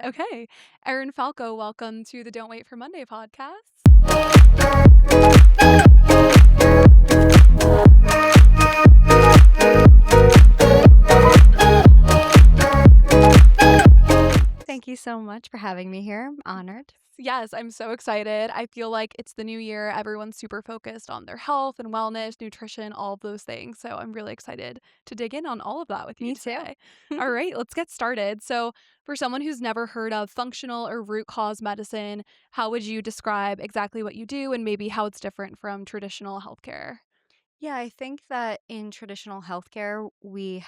Okay. Erin Falco, welcome to the Don't Wait for Monday podcast. Thank you so much for having me here. I'm honored. Yes, I'm so excited. I feel like it's the new year. Everyone's super focused on their health and wellness, nutrition, all of those things. So I'm really excited to dig in on all of that with you Me too. today. All right, let's get started. So, for someone who's never heard of functional or root cause medicine, how would you describe exactly what you do and maybe how it's different from traditional healthcare? Yeah, I think that in traditional healthcare, we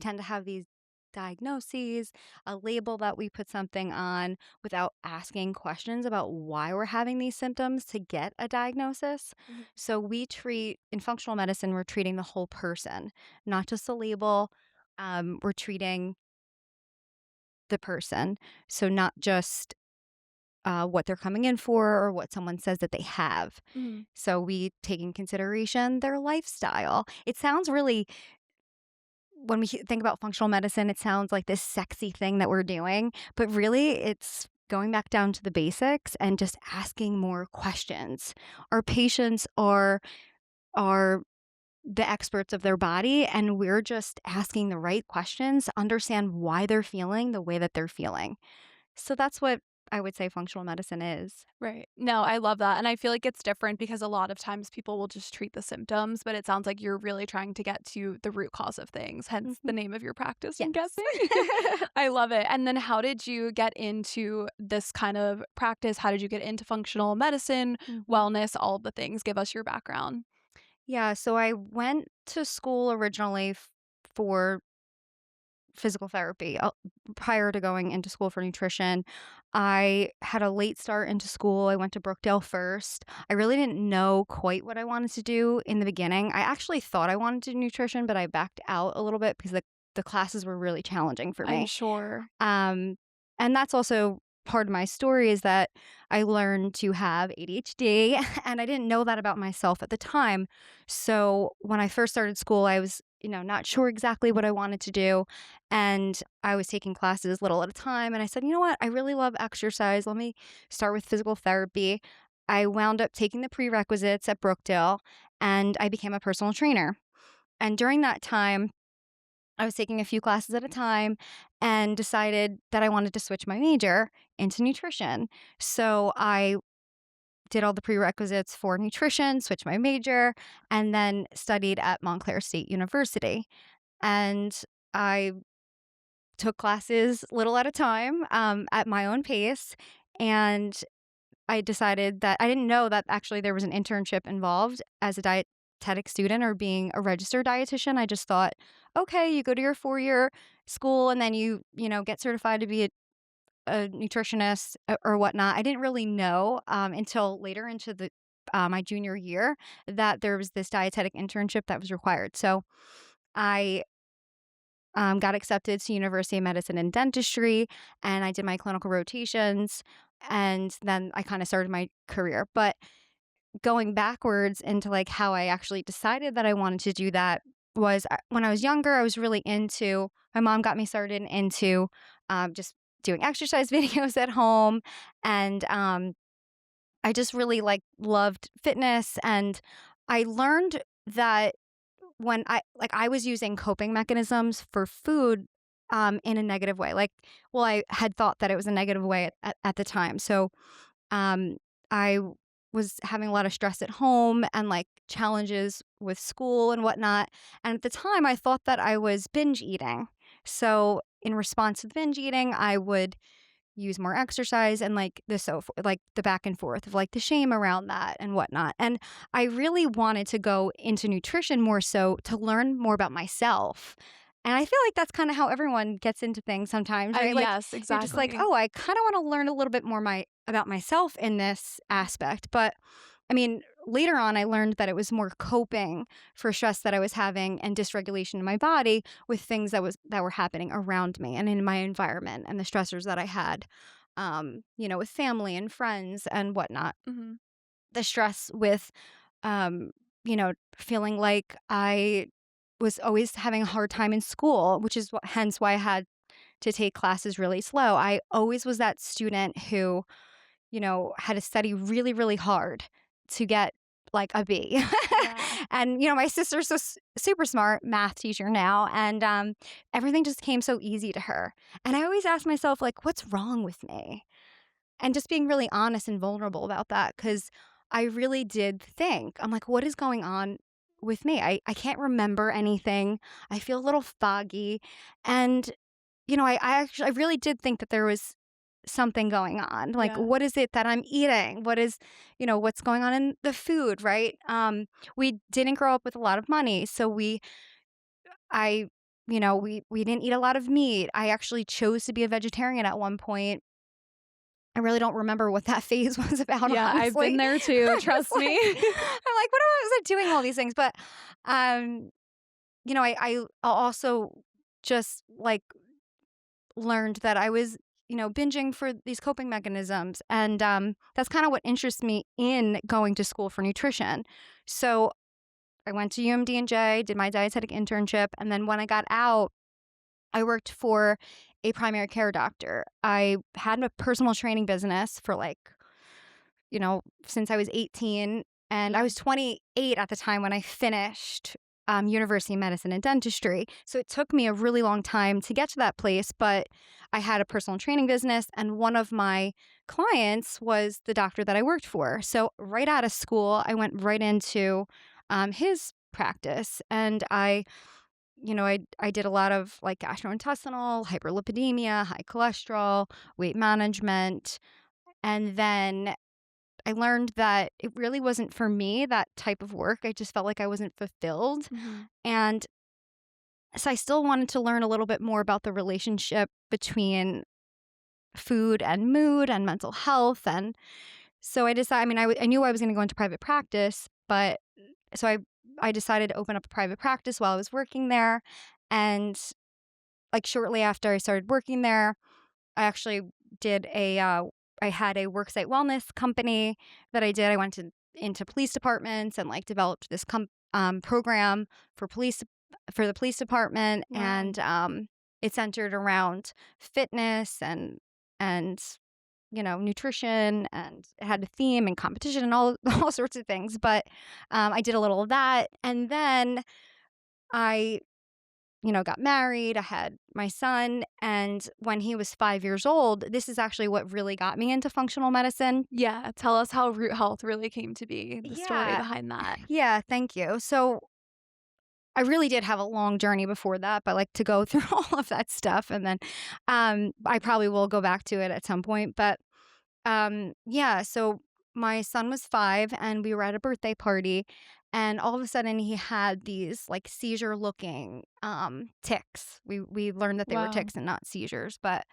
tend to have these diagnoses, a label that we put something on without asking questions about why we're having these symptoms to get a diagnosis. Mhm. So we treat in functional medicine, we're treating the whole person, not just a label. We're treating the person. So not just what they're coming in for or what someone says that they have. Mhm. So we take in consideration their lifestyle. It sounds really, when we think about functional medicine, it sounds like this sexy thing that we're doing, but really it's going back down to the basics and just asking more questions. Our patients are the experts of their body, and we're just asking the right questions to understand why they're feeling the way that they're feeling. So that's what I would say functional medicine is. Right. No, I love that. And I feel like it's different because a lot of times people will just treat the symptoms, but it sounds like you're really trying to get to the root cause of things, hence the Mhm. name of your practice, I'm Yes. guessing. I love it. And then how did you get into this kind of practice? How did you get into functional medicine, Mhm. wellness, all of the things? Give us your background. Yeah, so I went to school originally for physical therapy. Prior to going into school for nutrition, I had a late start into school. I went to Brookdale first. I really didn't know quite what I wanted to do in the beginning. I actually thought I wanted to do nutrition, but I backed out a little bit because the classes were really challenging for I'm me. sure. Um, and that's also part of my story is that I learned to have ADHD and I didn't know that about myself at the time. So when I first started school, I was, not sure exactly what I wanted to do. And I was taking classes little at a time. And I said, you know what? I really love exercise. Let me start with physical therapy. I wound up taking the prerequisites at Brookdale and I became a personal trainer. And during that time, I was taking a few classes at a time and decided that I wanted to switch my major into nutrition. So I did all the prerequisites for nutrition, switched my major, and then studied at Montclair State University. And I took classes little at a time at my own pace. And I decided that I didn't know that actually there was an internship involved as a dietetic student or being a registered dietitian. I just thought, okay, you go to your 4-year school and then you get certified to be a nutritionist or whatnot. I didn't really know until later into the my junior year that there was this dietetic internship that was required. So I got accepted to University of Medicine and Dentistry, and I did my clinical rotations, and then I kind of started my career. But going backwards into like how I actually decided that I wanted to do that was when I was younger, I was really into. My mom got me started into just doing exercise videos at home, and I just really like loved fitness, and I learned that when I was using coping mechanisms for food, in a negative way, well, I had thought that it was a negative way at the time, so, I was having a lot of stress at home and, like, challenges with school and whatnot, and at the time, I thought that I was binge eating. So, in response to the binge eating, I would use more exercise and like the back and forth of like the shame around that and whatnot. And I really wanted to go into nutrition more so to learn more about myself. And I feel like that's kind of how everyone gets into things sometimes, right? Like Yes, you're just like, exactly. oh, I kind of want to learn a little bit more about myself in this aspect. But I mean, later on, I learned that it was more coping for stress that I was having and dysregulation in my body with things that were happening around me and in my environment and the stressors that I had, with family and friends and whatnot. Hmm. The stress with, feeling like I was always having a hard time in school, which is hence why I had to take classes really slow. I always was that student who, had to study really, really hard to get like a B. Yeah. And, my sister's so super smart math teacher now. And everything just came so easy to her. And I always ask myself, like, what's wrong with me? And just being really honest and vulnerable about that. Cause I really did think, I'm like, what is going on with me? I can't remember anything. I feel a little foggy. And I really did think that there was something going on. Like, Yeah. what is it that I'm eating? What is, what's going on in the food, right? We didn't grow up with a lot of money, so I, we didn't eat a lot of meat. I actually chose to be a vegetarian at one point. I really don't remember what that phase was about, Yeah, I've been honestly. there too, I'm just trust like, me. what was I doing all these things? But, um, I also just like learned that I was, binging for these coping mechanisms. And that's kind of what interests me in going to school for nutrition. So I went to UMD&J, did my dietetic internship. And then when I got out, I worked for a primary care doctor. I had a personal training business for since I was 18. And I Yeah. was 28 at the time when I finished university of medicine and dentistry. So it took me a really long time to get to that place. But I had a personal training business, and one of my clients was the doctor that I worked for. So right out of school, I went right into his practice. And I did a lot of like gastrointestinal, hyperlipidemia, high cholesterol, weight management. And then I learned that it really wasn't for me, that type of work. I just felt like I wasn't fulfilled. Mhm. And so I still wanted to learn a little bit more about the relationship between food and mood and mental health. And so I decided, I knew I was going to go into private practice, but so I decided to open up a private practice while I was working there. And like shortly after I started working there, I actually did I had a worksite wellness company that I did. I went into police departments and like developed this program for for the police department. Wow. And it centered around fitness and nutrition, and it had a theme and competition and all all sorts of things. But I did a little of that, and then I got married. I had my son. And when he was 5 years old, this is actually what really got me into functional medicine. Yeah, tell us how Root Health really came to be, the story Yeah. behind that. Yeah. Thank you. So I really did have a long journey before that, but like to go through all of that stuff. And then I probably will go back to it at some point. But yeah, so my son was 5 and we were at a birthday party, and all of a sudden he had these like seizure looking tics. We learned that they were Wow. tics and not seizures, but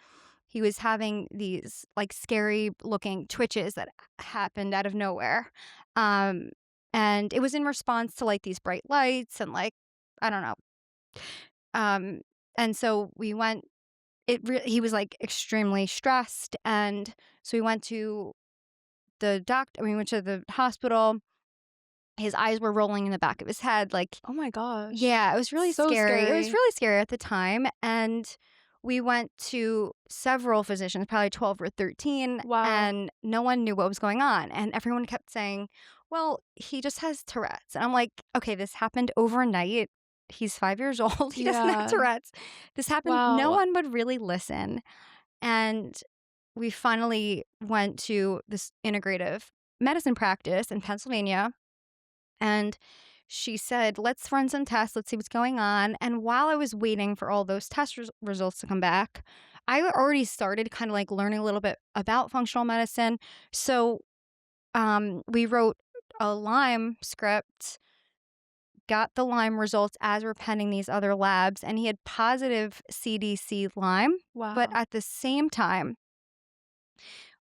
he was having these like scary looking twitches that happened out of nowhere. Um and it was in response to like these bright lights and like I don't know. Um and so we went he was like extremely stressed, and so we went to we went to the hospital. His eyes were rolling in the back of his head. Like, Oh my gosh. yeah, it was really So scary. It was scary. really scary at the time. And we went to several physicians, probably 12 or 13, Wow. and no one knew what was going on. And everyone kept saying, well, he just has Tourette's. And I'm like, okay, this happened overnight. He's 5 years old. He doesn't have Yeah. Tourette's. This happened. No Wow. one would really listen. And we finally went to this integrative medicine practice in Pennsylvania. And she said, let's run some tests. Let's see what's going on. And while I was waiting for all those test results to come back, I already started kind of like learning a little bit about functional medicine. So we wrote a Lyme script, got the Lyme results as we're pending these other labs, and he had positive CDC Lyme. But Wow. at the same time,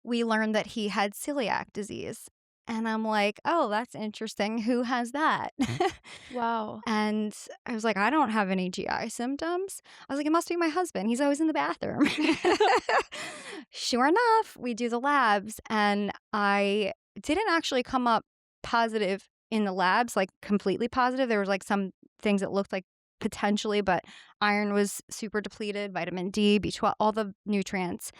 we learned that he had celiac disease. And I'm like, oh, that's interesting. Who has that? Wow. And I was like, I don't have any GI symptoms. I was like, it must be my husband. He's always in the bathroom. Sure enough, we do the labs, and I didn't actually come up positive in the labs, like completely positive. There was like some things that looked like potentially, but iron was super depleted, vitamin D, B12, all the nutrients.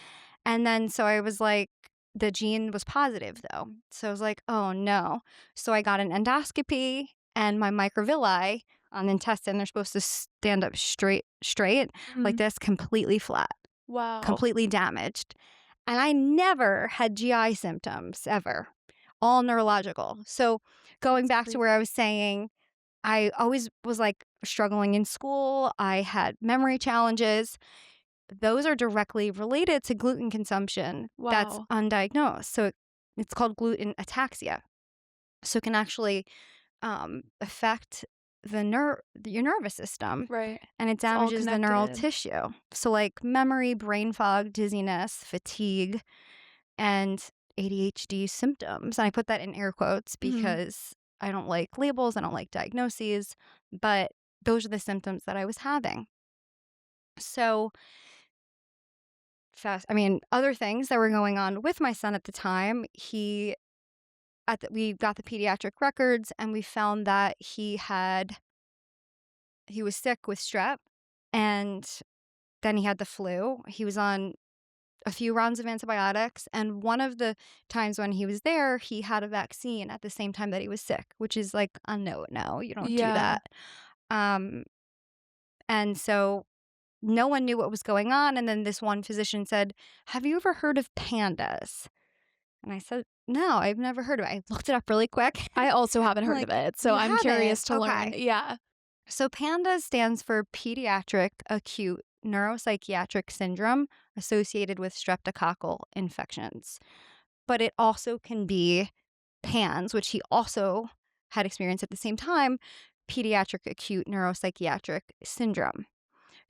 And then so I was like, the gene was positive though. So I was like, oh no. So I got an endoscopy and my microvilli on the intestine, they're supposed to stand up straight like Mhm. this, completely flat, Wow. completely damaged. And I never had GI symptoms ever, all neurological. So going That's back to where I crazy. was saying, I always was like struggling in school. I had memory challenges. Those are directly related to gluten consumption that's Wow. undiagnosed. So it's called gluten ataxia. So it can actually affect your nervous system, Right. and it It's all damages the neural connected. tissue. So like memory, brain fog, dizziness, fatigue, and ADHD symptoms. And I put that in air quotes Mhm. because I don't like labels, I don't like diagnoses, but those are the symptoms that I was having. So other things that were going on with my son at the time, we got the pediatric records and we found that he was sick with strep, and then he had the flu. He was on a few rounds of antibiotics, and one of the times when he was there, he had a vaccine at the same time that he was sick, which is like a no, you don't do Yeah. that. Um, and so no one knew what was going on. And then this one physician said, "Have you ever heard of pandas?" And I said, "No, I've never heard of it." I looked it up really quick. I also haven't I'm heard of like, it, so "You I'm haven't? curious to learn. Okay." Yeah. So PANDAS stands for Pediatric Acute Neuropsychiatric Syndrome associated with streptococcal infections. But it also can be PANS, which he also had experienced at the same time, Pediatric Acute Neuropsychiatric Syndrome.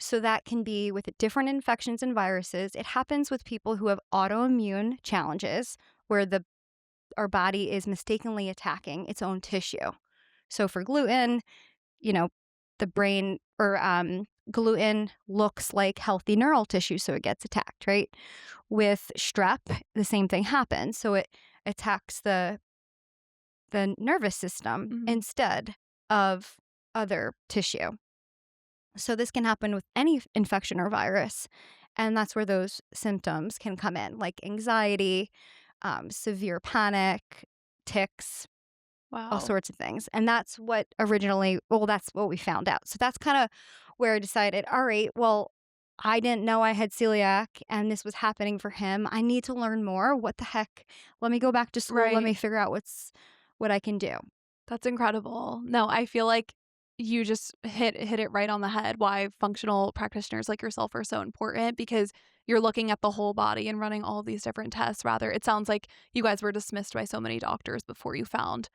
So that can be with different infections and viruses. It happens with people who have autoimmune challenges where our body is mistakenly attacking its own tissue. So for gluten, you know, the brain or gluten looks like healthy neural tissue, so it gets attacked, right? With strep, the same thing happens. So it attacks the nervous system Mhm. instead of other tissue. So this can happen with any infection or virus, and that's where those symptoms can come in, like anxiety, severe panic, tics, all Wow. sorts of things. And that's what we found out. So that's kind of where I decided, all right, well, I didn't know I had celiac and this was happening for him. I need to learn more. What the heck? Let me go back to school. Let Right. me figure out what I can do. That's incredible. No, I feel like you just hit it right on the head why functional practitioners like yourself are so important because you're looking at the whole body and running all these different tests. Rather, it sounds like you guys were dismissed by so many doctors before you found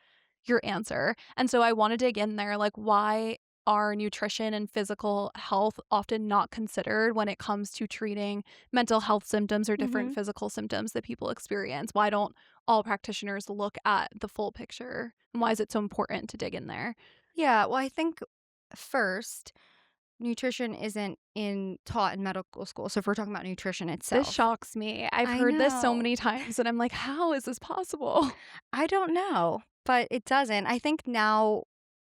your answer. And so I want to dig in there like why are nutrition and physical health often not considered when it comes to treating mental health symptoms or different Hmm. physical symptoms that people experience? Why don't all practitioners look at the full picture? And why is it so important to dig in there? Yeah. Well, I think first, nutrition isn't taught in medical school. So if we're talking about nutrition This itself, shocks me. I've I heard this so know. many times and I'm like, how is this possible? I don't know, but it doesn't. I think now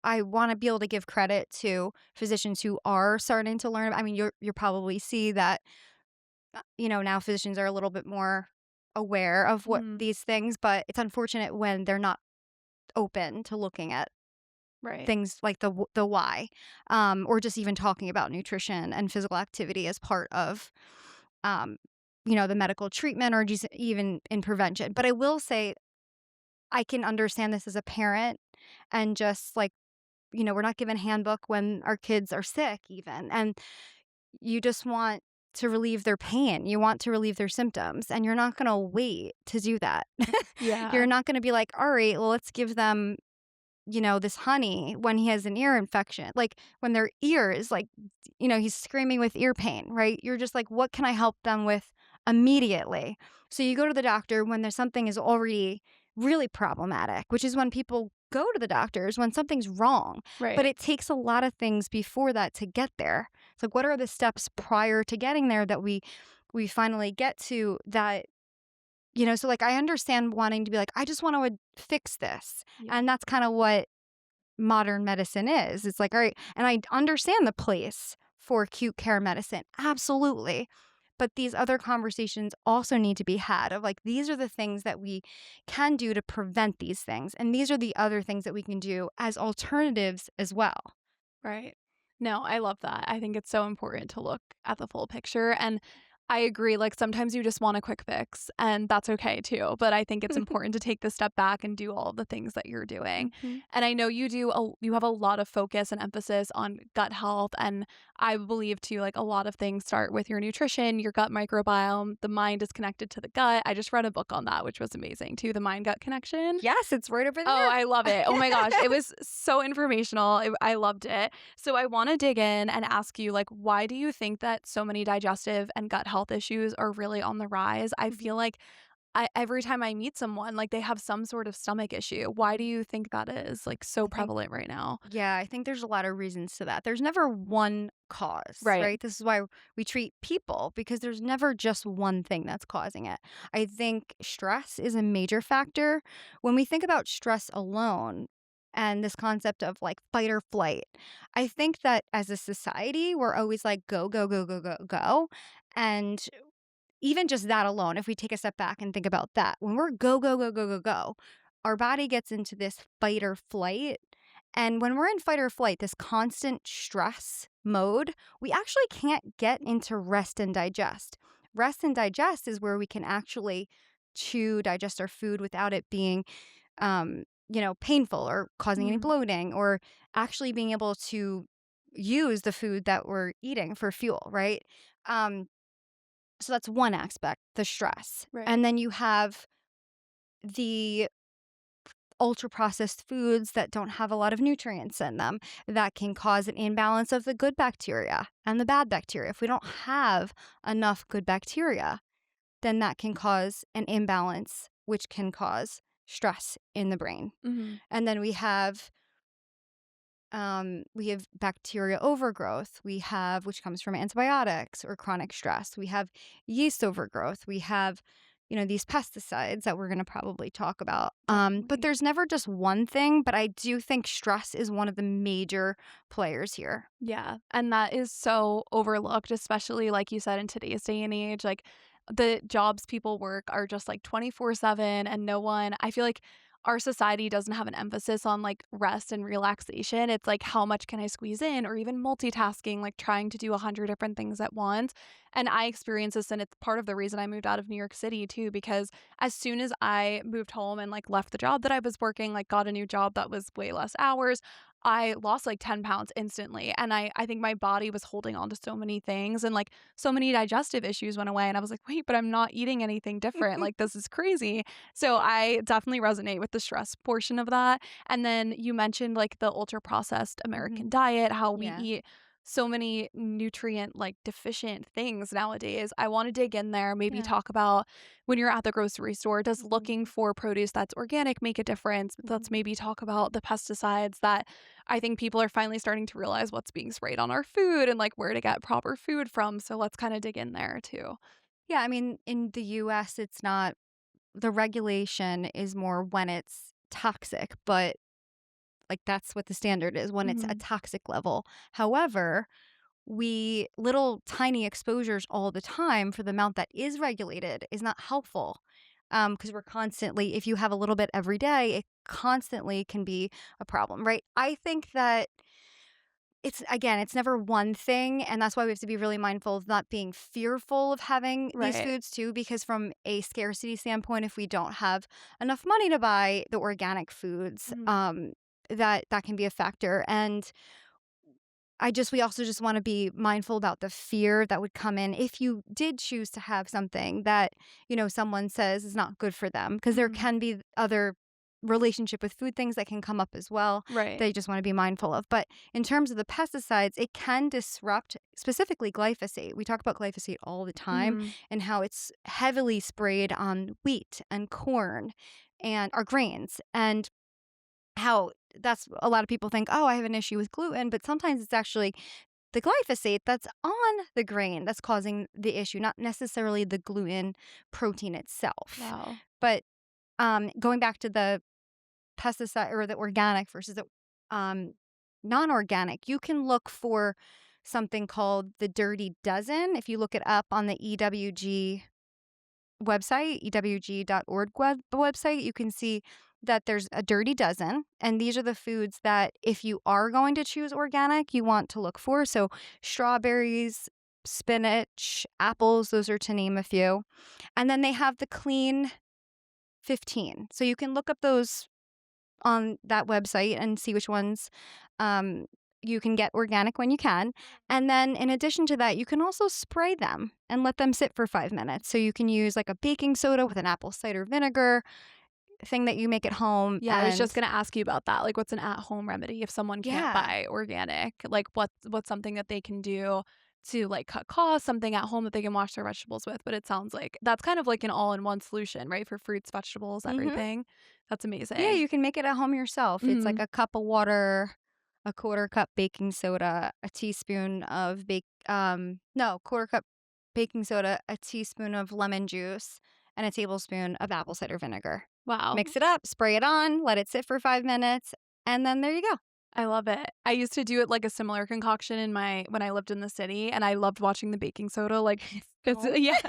I want to be able to give credit to physicians who are starting to learn. I mean, you probably see that now physicians are a little bit more aware of what Mhm. these things, but it's unfortunate when they're not open to looking at Right. things like the why, or just even talking about nutrition and physical activity as part of, um, the medical treatment or just even in prevention. But I will say I can understand this as a parent and just like, we're not given handbook when our kids are sick even. And you just want to relieve their pain. You want to relieve their symptoms and you're not going to wait to do that. You're Yeah. not going to be like, all right, well, let's give them, this honey when he has an ear infection. Like when their ear is like, he's screaming with ear pain, right? You're just like, what can I help them with immediately? So you go to the doctor when there's something is already really problematic, which is when people go to the doctors when something's wrong. But Right. it takes a lot of things before that to get there. It's like, what are the steps prior to getting there that we finally get to that? So like I understand wanting to be like, I just want to fix this. Yeah. And that's kind of what modern medicine is. It's like, all right, and I understand the place for acute care medicine. Absolutely. But these other conversations also need to be had of like, these are the things that we can do to prevent these things. And these are the other things that we can do as alternatives as well. Right. No, I love that. I think it's so important to look at the full picture. And I agree. Like sometimes you just want a quick fix, and that's okay too. But I think it's important to take the step back and do all the things that you're doing. Mhm. And I know you have a lot of focus and emphasis on gut health. And I believe too, like a lot of things start with your nutrition, your gut microbiome. The mind is connected to the gut. I just read a book on that, which was amazing too, the mind gut connection. Yes, it's right over Oh, there. I love it. Oh my gosh. It was so informational. I loved it. So I want to dig in and ask you, like, why do you think that so many digestive and gut health issues are really on the rise? I feel like every time I meet someone, like they have some sort of stomach issue. Why do you think that is like so I think prevalent right now? Yeah, I think there's a lot of reasons to that. There's never one cause, Right. right? This is why we treat people because there's never just one thing that's causing it. I think stress is a major factor. When we think about stress alone and this concept of like fight or flight, I think that as a society, we're always like go, go, go, go, go, go. And even just that alone, if we take a step back and think about that, when we're go, go, go, go, go, go, our body gets into this fight or flight. And when we're in fight or flight, this constant stress mode, we actually can't get into rest and digest. Rest and digest is where we can actually chew, digest our food without it being, painful or causing any Mhm. bloating or actually being able to use the food that we're eating for fuel, right? Um, so that's one aspect, the stress. Right. And then you have the ultra processed foods that don't have a lot of nutrients in them that can cause an imbalance of the good bacteria and the bad bacteria. If we don't have enough good bacteria, then that can cause an imbalance, which can cause stress in the brain. Mhm. And then we have bacteria overgrowth. We have, which comes from antibiotics or chronic stress. We have yeast overgrowth. We have, these pesticides that we're going to probably talk about. But Definitely. there's never just one thing. But I do think stress is one of the major players here. Yeah, and that is so overlooked, especially like you said in today's day and age. Like the jobs people work are just like 24/7 and no one I feel like our society doesn't have an emphasis on like rest and relaxation. It's like how much can I squeeze in or even multitasking, like trying to do 100 different things at once. And I experience this and it's part of the reason I moved out of New York City too because as soon as I moved home and like left the job that I was working, like got a new job that was way less hours, I lost like 10 pounds instantly. And I think my body was holding on to so many things and like so many digestive issues went away. And I was like, wait, but I'm not eating anything different. Like, this is crazy. So I definitely resonate with the stress portion of that. And then you mentioned like the ultra processed Hmm. American diet, how we Yeah. eat so many nutrient like deficient things nowadays. I want to dig in there, maybe Yeah. talk about when you're at the grocery store, does Hmm. looking for produce that's organic make a difference? Let's Hmm. maybe talk about the pesticides that I think people are finally starting to realize what's being sprayed on our food and like where to get proper food from. So let's kind of dig in there too. Yeah. I mean, in the US, it's not, the regulation is more when it's toxic, but like that's what the standard is when it's a Mhm. toxic level. However, we little tiny exposures all the time for the amount that is regulated is not helpful. Because we're constantly, if you have a little bit every day, it constantly can be a problem, right? I think that it's never one thing. And that's why we have to be really mindful of not being fearful of having these Right. foods too, because from a scarcity standpoint, if we don't have enough money to buy the organic foods, Mhm. that can be a factor. And we also just want to be mindful about the fear that would come in if you did choose to have something that, someone says is not good for them. Because there Mhm. can be other relationship with food things that can come up as well Right. that you just want to be mindful of. But in terms of the pesticides, it can disrupt specifically glyphosate. We talk about glyphosate all the time Mhm. and how it's heavily sprayed on wheat and corn and our grains. And how that's a lot of people think, oh, I have an issue with gluten, but sometimes it's actually the glyphosate that's on the grain that's causing the issue, not necessarily the gluten protein itself. Wow. But going back to the pesticide or the organic versus the um, non-organic. You can look for something called the Dirty Dozen. If you look it up on the EWG website, ewg.org website, you can see that there's a Dirty Dozen. And these are the foods that, if you are going to choose organic, you want to look for. So strawberries, spinach, apples, those are to name a few. And then they have the Clean 15. So you can look up those on that website and see which ones um, you can get organic when you can. And then in addition to that, you can also spray them and let them sit for 5 minutes. So you can use like a baking soda with an apple cider vinegar thing that you make at home. Yeah, I was just gonna ask you about that. Like, what's an at-home remedy if someone can't Yeah. buy organic? Like, what's something that they can do to like cut costs, something at home that they can wash their vegetables with? But it sounds like that's kind of like an all-in-one solution, right? For fruits, vegetables, hmm everything. That's Yeah, amazing. you can make it at home yourself. It's like Mhm. a cup of water, a quarter cup baking soda, a teaspoon of no, quarter cup baking soda, a teaspoon of lemon juice, and a tablespoon of apple cider vinegar. Wow. Mix it up, spray it on, let it sit for 5 minutes, and then there you go. I love it. I used to do it like a similar concoction in my when I lived in the city, and I loved watching the baking soda. Like, it's Home. yes.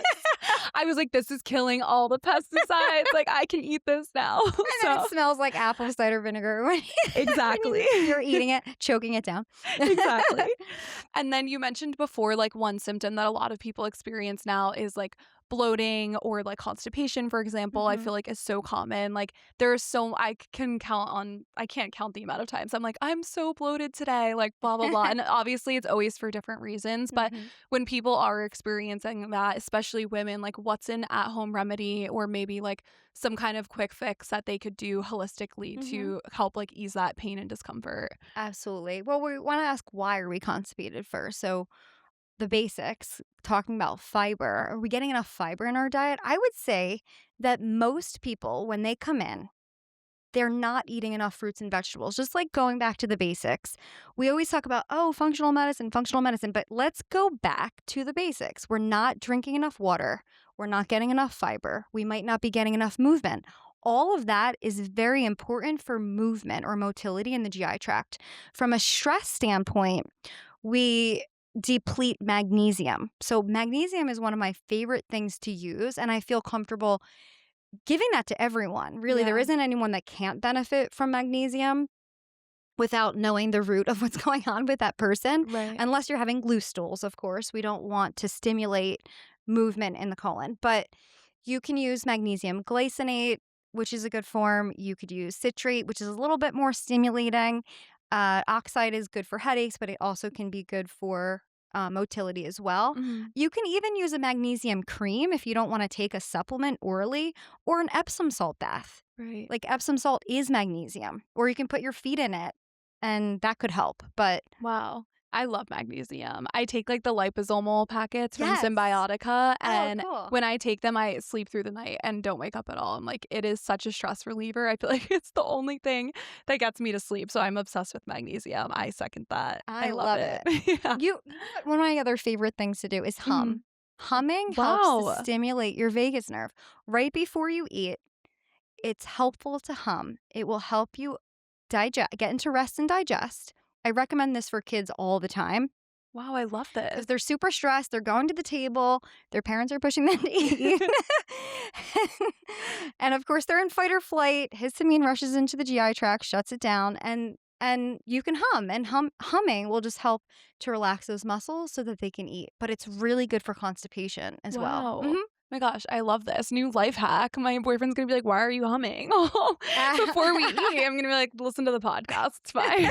I was like, this is killing all the pesticides. Like, I can eat this now. And then it So smells like apple cider vinegar when, exactly. you're eating it, choking it down. Exactly. And then you mentioned before, like one symptom that a lot of people experience now is like bloating or like constipation, for example. I hmm feel like is so common. Like there's so I can't count the amount of times I'm like, I'm so bloated today, like blah, blah, blah. And obviously it's always for different reasons. But hmm when people are experiencing that, especially women, like what's an at home remedy or maybe like some kind of quick fix that they could do holistically hmm to help like ease that pain and discomfort? Absolutely. Well, we want to ask, why are we constipated first? So the basics, talking about fiber. Are we getting enough fiber in our diet? I would say that most people, when they come in, they're not eating enough fruits and vegetables. Just like going back to the basics, we always talk about, oh, functional medicine, but let's go back to the basics. We're not drinking enough water. We're not getting enough fiber. We might not be getting enough movement. All of that is very important for movement or motility in the GI tract. From a stress standpoint, we deplete magnesium. So, magnesium is one of my favorite things to use, and I feel comfortable giving that to everyone. Really, there Yeah. isn't anyone that can't benefit from magnesium without knowing the root of what's going on with that person, Right. unless you're having loose stools, of course. We don't want to stimulate movement in the colon, but you can use magnesium glycinate, which is a good form. You could use citrate, which is a little bit more stimulating. Oxide is good for headaches, but it also can be good for motility as well. Mhm. You can even use a magnesium cream if you don't want to take a supplement orally, or an Epsom salt bath. Right. Like, Epsom salt is magnesium, or you can put your feet in it, and that could help. But Wow. I love magnesium. I take like the liposomal packets from yes. Symbiotica, Oh, and cool. when I take them, I sleep through the night and don't wake up at all. I'm like, it is such a stress reliever. I feel like it's the only thing that gets me to sleep. So I'm obsessed with magnesium. I second that. I I love love it. it. Yeah. You know what? One of my other favorite things to do is Mhm. hum. Humming helps to Wow. stimulate your vagus nerve. Right before you eat, it's helpful to hum. It will help you get into rest and digest. I recommend this for kids all the time Wow, I love because this. they're super stressed. They're going to the table. Their parents are pushing them to eat. And of course, they're in fight or flight. Histamine rushes into the GI tract, shuts it down, and you can hum. And humming will just help to relax those muscles so that they can eat. But it's really good for constipation as well. Wow. My gosh, I love this new life hack. My boyfriend's gonna be like, "Why are you humming?" Before we eat, I'm gonna be like, "Listen to the podcast. It's fine."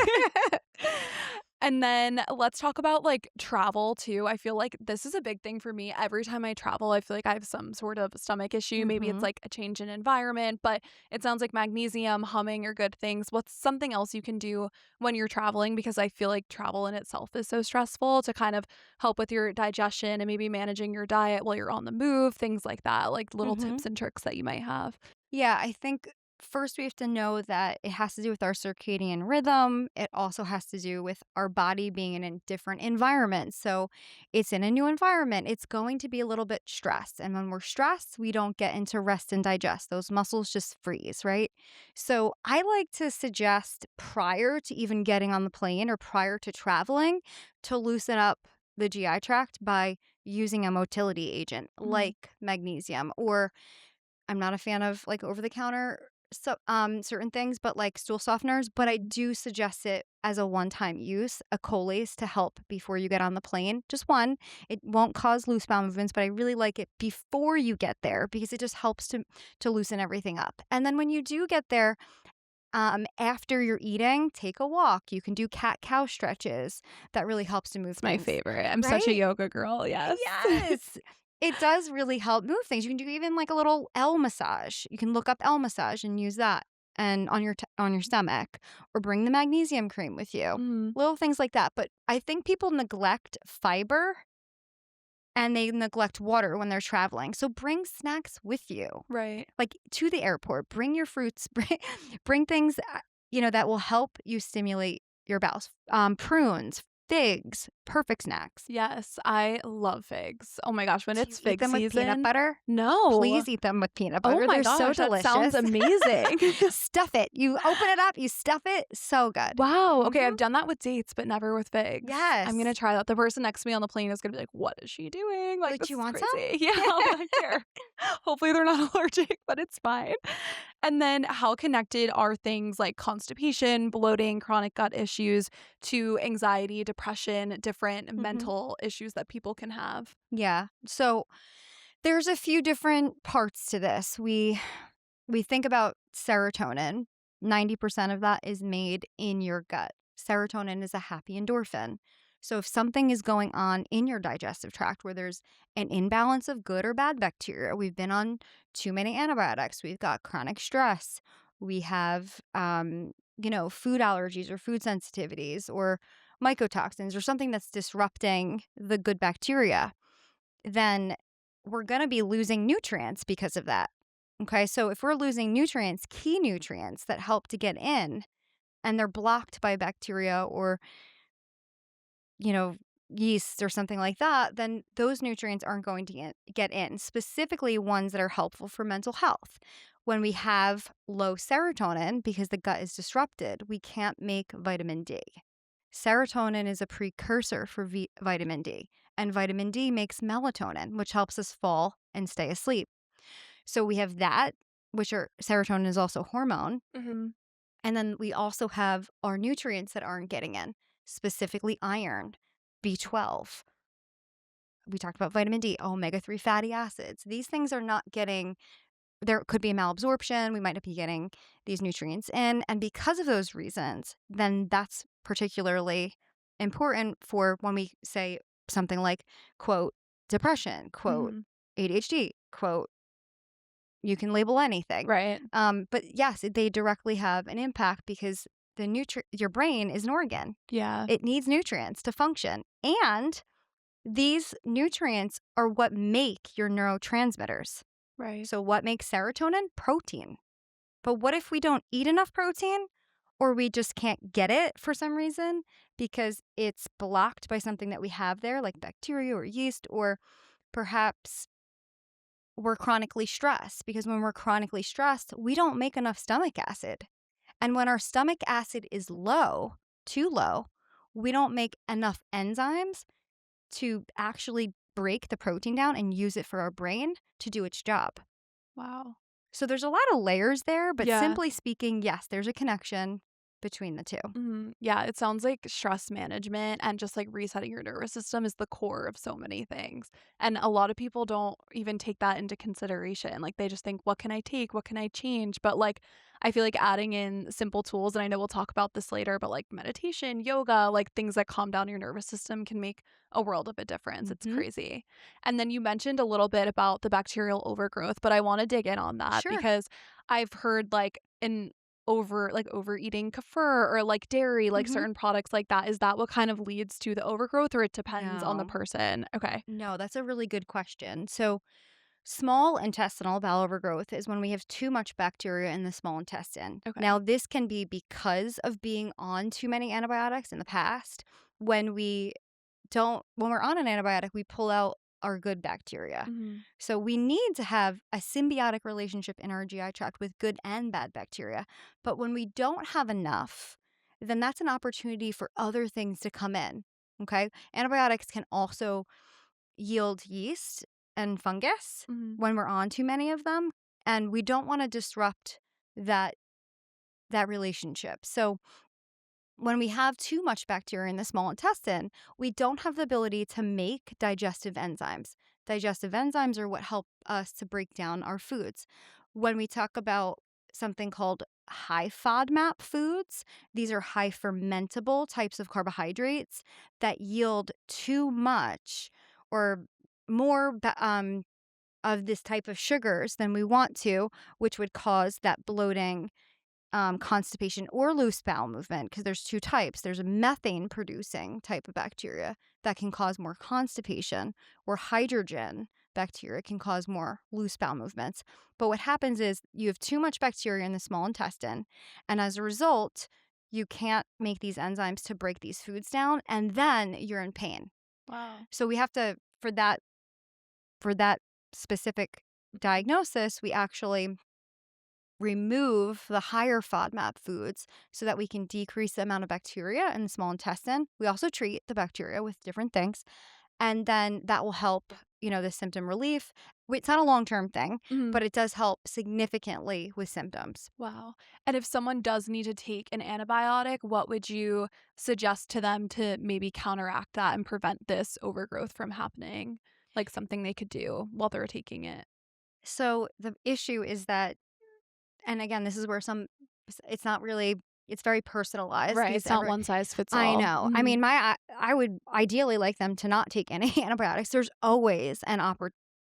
And then let's talk about like travel too. I feel like this is a big thing for me. Every time I travel, I feel like I have some sort of stomach issue. Maybe it's hmm like a change in environment, but it sounds like magnesium, humming are good things. What's something else you can do when you're traveling? Because I feel like travel in itself is so stressful, to kind of help with your digestion and maybe managing your diet while you're on the move, things like that, like little hmm tips and tricks that you might have. Yeah, I think first we have to know that it has to do with our circadian rhythm. It also has to do with our body being in a different environment. So it's in a new environment. It's going to be a little bit stressed. And when we're stressed, we don't get into rest and digest. Those muscles just freeze, right? So I like to suggest prior to even getting on the plane or prior to traveling to loosen up the GI tract by using a motility agent Mhm. like magnesium, or I'm not a fan of like over the counter certain things, but like stool softeners, but I Mhm. do suggest it as a one-time use, a Colace to help before you get on the plane. Just one. It won't cause loose bowel movements, but I really like it before you get there because it just helps to loosen everything up. And then when you do get there, after you're eating, take a walk. You can do cat-cow stretches. That really helps to move It's my things, favorite. I'm such a right? yoga girl, yes. Yes. It does really help move things. You can do even like a little L massage. You can look up L massage and use that and on your stomach, or bring the magnesium cream with you. Mhm. Little things like that. But I think people neglect fiber and they neglect water when they're traveling. So bring snacks with you. Right. Like to the airport, bring your fruits, bring things that will help you stimulate your bowels. Prunes, figs, perfect snacks. Yes, I love figs. Oh my gosh, when Do you it's eat fig them with peanut season. butter? No. Please eat them with peanut Oh butter. my They're so gosh, that sounds delicious. amazing. Stuff it. You open it up, you stuff it. So good. Wow. Okay, Mhm. I've done that with dates, but never with figs. I'm gonna Yes. try that. The person next to me on the plane is gonna be like, "What is she doing? Like, Like, this do you is want some? crazy." Yeah, I'll be like, "Here." Hopefully, they're not allergic, but it's fine. And then, how connected are things like constipation, bloating, chronic gut issues to anxiety, depression, different Mhm. mental issues that people can have? Yeah. So there's a few different parts to this. We think about serotonin. 90% of that is made in your gut. Serotonin is a happy endorphin. So if something is going on in your digestive tract where there's an imbalance of good or bad bacteria, we've been on too many antibiotics, we've got chronic stress, we have food allergies or food sensitivities or mycotoxins or something that's disrupting the good bacteria, then we're going to be losing nutrients because of that. Okay, so if we're losing nutrients, key nutrients that help to get in, and they're blocked by bacteria or, you know, yeast or something like that, then those nutrients aren't going to get in, specifically ones that are helpful for mental health. When we have low serotonin because the gut is disrupted, we can't make vitamin D. Serotonin is a precursor for vitamin D, and vitamin D makes melatonin, which helps us fall and stay asleep. So we have that, which are serotonin is also hormone. Mhm. And then we also have our nutrients that aren't getting in, specifically iron, B12. We talked about vitamin D, omega-3 fatty acids. These things are not getting, there could be a malabsorption. We might not be getting these nutrients in. And because of those reasons, then that's particularly important for when we say something like, quote, depression, quote, Mhm. ADHD, quote, you can label anything. Right. But yes, they directly have an impact because your brain is an organ. Yeah. It needs nutrients to function. And these nutrients are what make your neurotransmitters. Right. So what makes serotonin? Protein. But what if we don't eat enough protein, or we just can't get it for some reason because it's blocked by something that we have there, like bacteria or yeast, or perhaps we're chronically stressed, because when we're chronically stressed, we don't make enough stomach acid. And when our stomach acid is low, too low, we don't make enough enzymes to actually break the protein down and use it for our brain to do its job. Wow. So there's a lot of layers there, but Yeah. simply speaking, yes, there's a connection between the two. Mhm. Yeah, it sounds like stress management and just like resetting your nervous system is the core of so many things. And a lot of people don't even take that into consideration. Like they just think, what can I take? What can I change? But like, I feel like adding in simple tools, and I know we'll talk about this later, but like meditation, yoga, like things that calm down your nervous system can make a world of a difference. It's Hmm. crazy. And then you mentioned a little bit about the bacterial overgrowth, but I want to dig in on that Sure. because I've heard like in overeating kefir or like dairy, like Hmm. certain products like that. Is that what kind of leads to the overgrowth, or it depends on the No, person? Okay. no, that's a really good question. So Small intestinal bowel overgrowth is when we have too much bacteria in the small intestine. Okay. Now, this can be because of being on too many antibiotics in the past. When we when we're on an antibiotic, we pull out our good bacteria. Mhm. So we need to have a symbiotic relationship in our GI tract with good and bad bacteria. But when we don't have enough, then that's an opportunity for other things to come in. Okay. Antibiotics can also yield yeast and fungus Mhm. when we're on too many of them. And we don't want to disrupt that relationship. So when we have too much bacteria in the small intestine, we don't have the ability to make digestive enzymes. Digestive enzymes are what help us to break down our foods. When we talk about something called high FODMAP foods, these are high fermentable types of carbohydrates that yield too much or more of this type of sugars than we want to, which would cause that bloating, constipation, or loose bowel movement, because there's two types. There's a methane producing type of bacteria that can cause more constipation, or hydrogen bacteria can cause more loose bowel movements. But what happens is you have too much bacteria in the small intestine, and as a result, you can't make these enzymes to break these foods down, and then you're in pain. Wow. So we have to, for that specific diagnosis, we actually remove the higher FODMAP foods so that we can decrease the amount of bacteria in the small intestine. We also treat the bacteria with different things, and then that will help, the symptom relief. It's not a long-term thing, Mhm. but it does help significantly with symptoms. Wow. And if someone does need to take an antibiotic, what would you suggest to them to maybe counteract that and prevent this overgrowth from happening? Like something they could do while they're taking it? So the issue is that, and again, this is where it's not really, it's very personalized Right. because It's not one size fits I all. know. I Mhm. mean, I would ideally like them to not take any antibiotics. There's always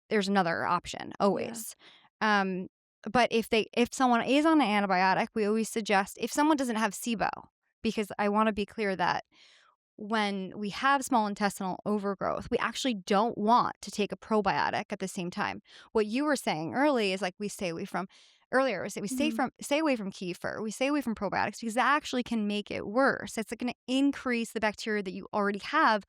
there's another option, Yeah. always. Um, but if someone is on an antibiotic, we always suggest, if someone doesn't have SIBO, because I want to be clear that when we have small intestinal overgrowth, we actually don't want to take a probiotic at the same time. What you were saying early is like we stay away from earlier, we Mhm. stay away from kefir, we stay away from probiotics because that actually can make it worse. It's going to increase the bacteria that you already have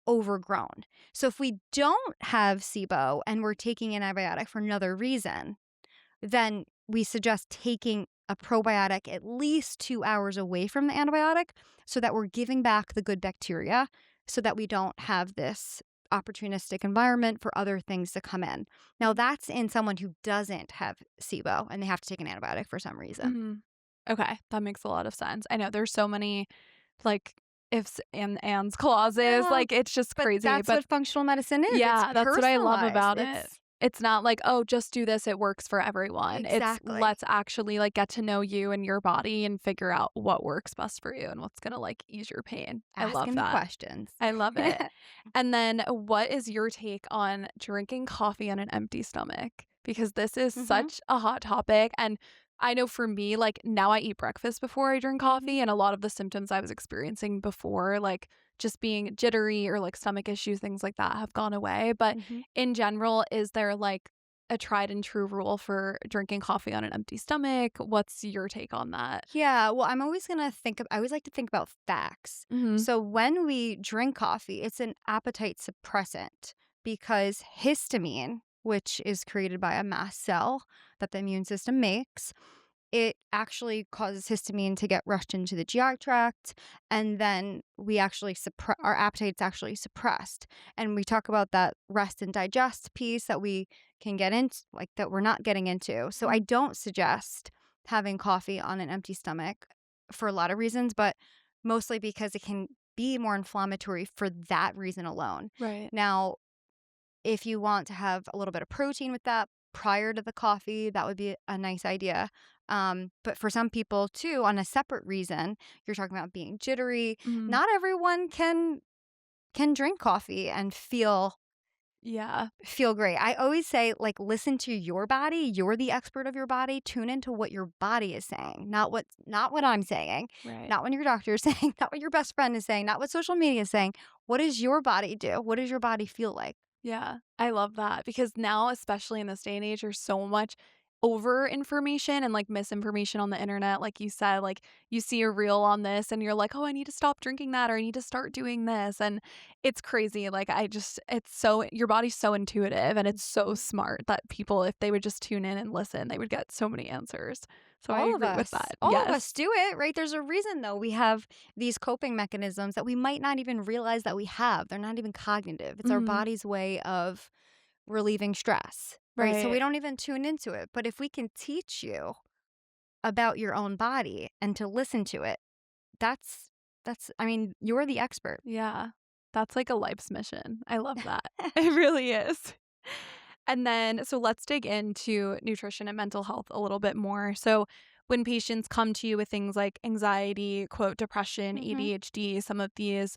overgrown. So if we don't have SIBO and we're taking an antibiotic for another reason, then we suggest taking a probiotic at least 2 hours away from the antibiotic so that we're giving back the good bacteria so that we don't have this opportunistic environment for other things to come in. Now, that's in someone who doesn't have SIBO and they have to take an antibiotic for some reason. Mhm. Okay, that makes a lot of sense. I know there's so many, like, ifs and ands clauses, Yeah, like, it's just but crazy, that's but what functional medicine is. It's yeah, that's what I love personalized. about it. It's not like, "Oh, just do this, it works for everyone." It's, Exactly. "Let's actually, like, get to know you and your body and figure out what works best for you and what's gonna, like, ease your pain." I love Asking the that. questions. I love it. And then what is your take on drinking coffee on an empty stomach? Because this is hmm such a hot topic, and I know for me, like, now I eat breakfast before I drink hmm coffee, and a lot of the symptoms I was experiencing before, like, just being jittery or, like, stomach issues, things like that have gone away, but hmm in general, is there, like, a tried and true rule for drinking coffee on an empty stomach? What's your take on that? Yeah, well, I always like to think about facts. Mhm. So when we drink coffee, it's an appetite suppressant because histamine, which is created by a mast cell that the immune system makes, it actually causes histamine to get rushed into the GI tract, and then our appetite's actually suppressed. And we talk about that rest and digest piece that we can get into, like that we're not getting into. So I Mhm. don't suggest having coffee on an empty stomach for a lot of reasons, but mostly because it can be more inflammatory for that reason alone. Right. Now, if you want to have a little bit of protein with that prior to the coffee, that would be a nice idea. But for some people too, on a separate reason, you're talking about being jittery. Mhm. Not everyone can drink coffee and Yeah. feel great. I always say, like, listen to your body. You're the expert of your body. Tune into what your body is saying, not what I'm saying, Right. not what your doctor is saying, not what your best friend is saying, not what social media is saying. What does your body do? What does your body feel like? Yeah, I love that because now, especially in this day and age, there's so much over information and like misinformation on the internet. Like you said, like you see a reel on this and you're like, oh, I need to stop drinking that or I need to start doing this. And it's crazy. Like, it's so, your body's so intuitive and it's so Mhm. smart that people, if they would just tune in and listen, they would get so many answers. So I agree with that. All of us Yes. do it, right? There's a reason, though. We have these coping mechanisms that we might not even realize that we have. They're not even cognitive. It's our Hmm. body's way of relieving stress, right? So we Right. don't even tune into it. But if we can teach you about your own body and to listen to it, that's I mean, you're the expert. Yeah. That's like a life's mission. I love that. It really is. And then, so let's dig into nutrition and mental health a little bit more. So, when patients come to you with things like anxiety, quote, depression, Mhm. ADHD, some of these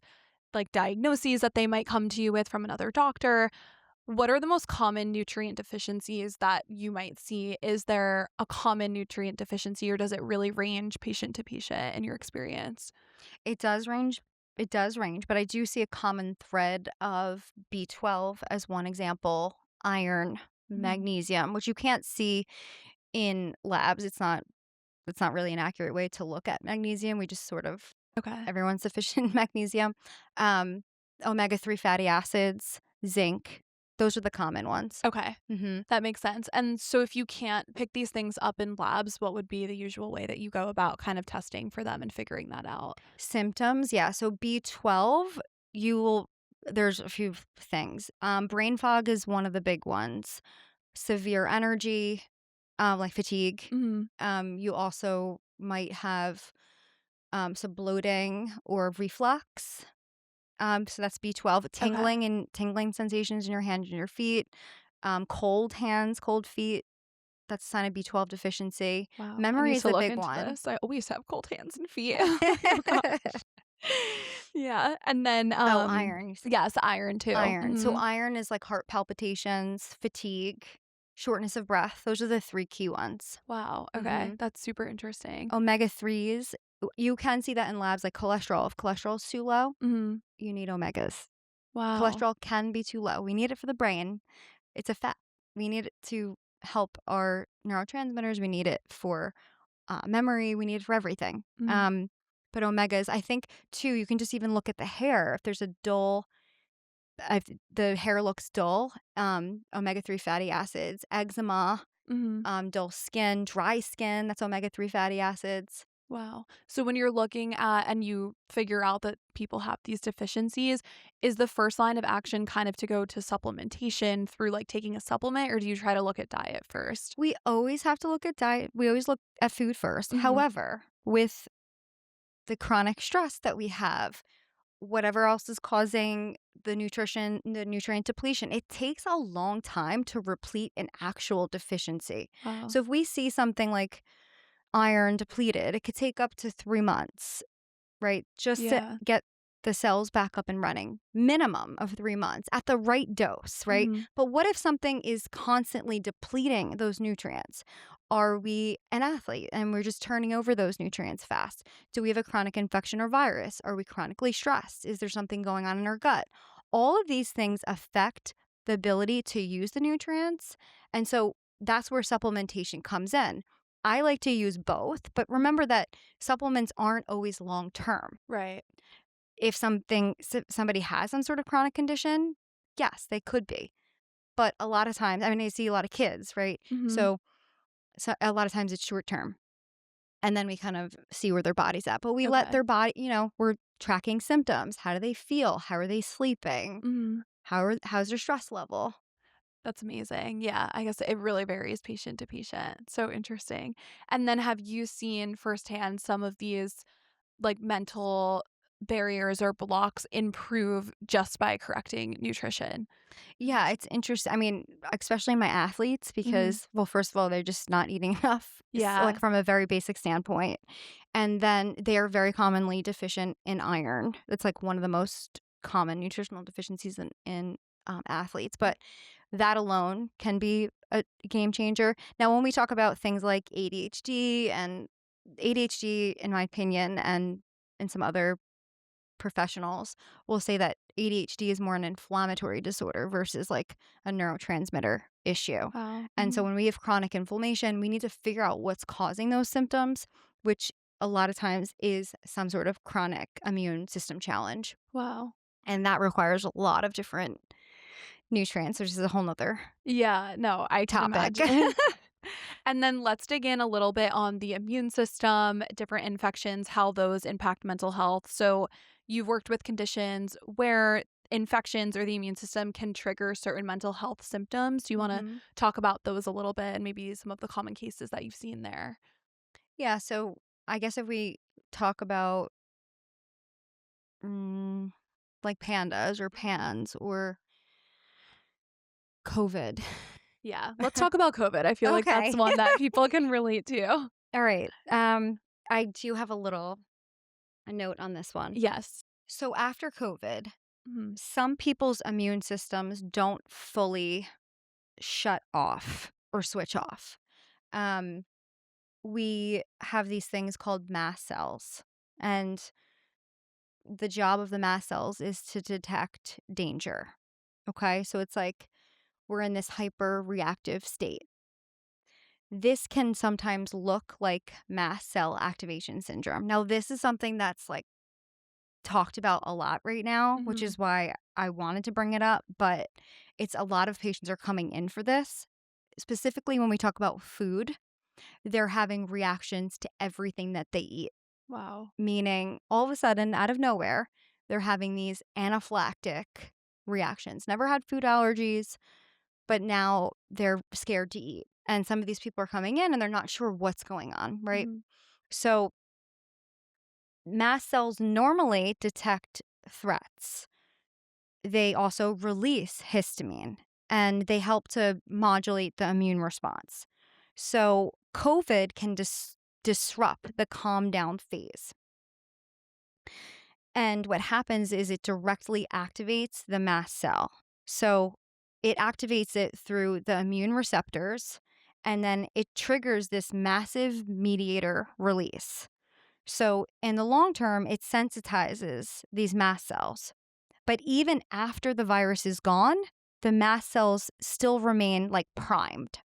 like diagnoses that they might come to you with from another doctor, what are the most common nutrient deficiencies that you might see? Is there a common nutrient deficiency or does it really range patient to patient in your experience? It does range. It does range, but I do see a common thread of B12 as one example, iron, Mhm. magnesium, which you can't see in labs. It's not really an accurate way to look at magnesium. We just sort of Okay. everyone's deficient in magnesium. Um, omega-3 fatty acids, zinc, those are the common ones. Okay. Mhm. That makes sense. And so if you can't pick these things up in labs, what would be the usual way that you go about kind of testing for them and figuring that out? Symptoms, yeah. So B12, you will there's a few things. Brain fog is one of the big ones. Severe energy, like fatigue. Mhm. You also might have some bloating or reflux. So that's B12. Okay. Tingling sensations in your hands and your feet. Cold hands, cold feet. That's a sign of B12 deficiency. Wow. I Memory need is to the look big into one. this. I always have cold hands and feet. Oh my gosh. Yeah. And then Oh, iron. You said yes, iron too. iron. So Mhm. iron is like heart palpitations, fatigue, shortness of breath. Those are the three key ones. Wow. Okay. Hmm. That's super interesting. Omega 3s, you can see that in labs like cholesterol. If cholesterol is too low, Mhm. you need omegas. Wow. Cholesterol can be too low. We need it for the brain. It's a fat. We need it to help our neurotransmitters. We need it for memory. We need it for everything. Mhm. But omegas, I think too, you can just even look at the hair. If there's a dull, if the hair looks dull, omega-3 fatty acids, eczema, Mhm. dull skin, dry skin, that's omega-3 fatty acids. Wow. So when you're looking at and you figure out that people have these deficiencies, is the first line of action kind of to go to supplementation through like taking a supplement, or do you try to look at diet first? We always have to look at diet. We always look at food first. Mhm. However, with the chronic stress that we have, whatever else is causing the nutrient depletion, it takes a long time to replete an actual deficiency. Wow. So if we see something like iron depleted, it could take up to 3 months, right? Just to Yeah. get the cells back up and running, minimum of 3 months at the right dose, right? Mhm. But what if something is constantly depleting those nutrients? Are we an athlete and we're just turning over those nutrients fast? Do we have a chronic infection or virus? Are we chronically stressed? Is there something going on in our gut? All of these things affect the ability to use the nutrients. And so that's where supplementation comes in. I like to use both, but remember that supplements aren't always long term. Right. If somebody has some sort of chronic condition, yes, they could be. But a lot of times, I mean, I see a lot of kids, right? Mhm. So a lot of times it's short term. And then we kind of see where their body's at. But we let Okay. their body, we're tracking symptoms. How do they feel? How are they sleeping? Mhm. How's their stress level? That's amazing. Yeah, I guess it really varies patient to patient. So interesting. And then have you seen firsthand some of these like mental barriers or blocks improve just by correcting nutrition? Yeah, it's interesting. I mean, especially my athletes, Mhm. because, well, first of all, they're just not eating enough, like Yeah. from a very basic standpoint. And then they are very commonly deficient in iron. It's like one of the most common nutritional deficiencies in athletes. But that alone can be a game changer. Now, when we talk about things like ADHD, in my opinion, and some other professionals will say that ADHD is more an inflammatory disorder versus like a neurotransmitter issue. Wow. And so Mhm. when we have chronic inflammation, we need to figure out what's causing those symptoms, which a lot of times is some sort of chronic immune system challenge. Wow. And that requires a lot of different nutrients, which is a whole nother Yeah, no, I can topic. imagine. And then let's dig in a little bit on the immune system, different infections, how those impact mental health. So, you've worked with conditions where infections or the immune system can trigger certain mental health symptoms. Do you want to hmm talk about those a little bit and maybe some of the common cases that you've seen there? Yeah. So I guess if we talk about mm, like pandas or pans or COVID. Yeah, let's talk about COVID. I feel like that's Okay. one that people can relate to. All right. I do have a note on this one. Yes. So after COVID, Mhm. some people's immune systems don't fully shut off or switch off. Um, we have these things called mast cells, and the job of the mast cells is to detect danger. Okay, so it's like we're in this hyper reactive state. This can sometimes look like mast cell activation syndrome. Now, this is something that's like talked about a lot right now, which Mhm. is why I wanted to bring it up. But it's a lot of patients are coming in for this. Specifically, when we talk about food, they're having reactions to everything that they eat, Wow. meaning all of a sudden, out of nowhere, they're having these anaphylactic reactions. Never had food allergies, but now they're scared to eat. And some of these people are coming in and they're not sure what's going on, right? Mhm. So, mast cells normally detect threats. They also release histamine and they help to modulate the immune response. So, COVID can disrupt the calm down phase. And what happens is it directly activates the mast cell. So, it activates it through the immune receptors and then it triggers this massive mediator release. So, in the long term, it sensitizes these mast cells. But even after the virus is gone, the mast cells still remain like primed.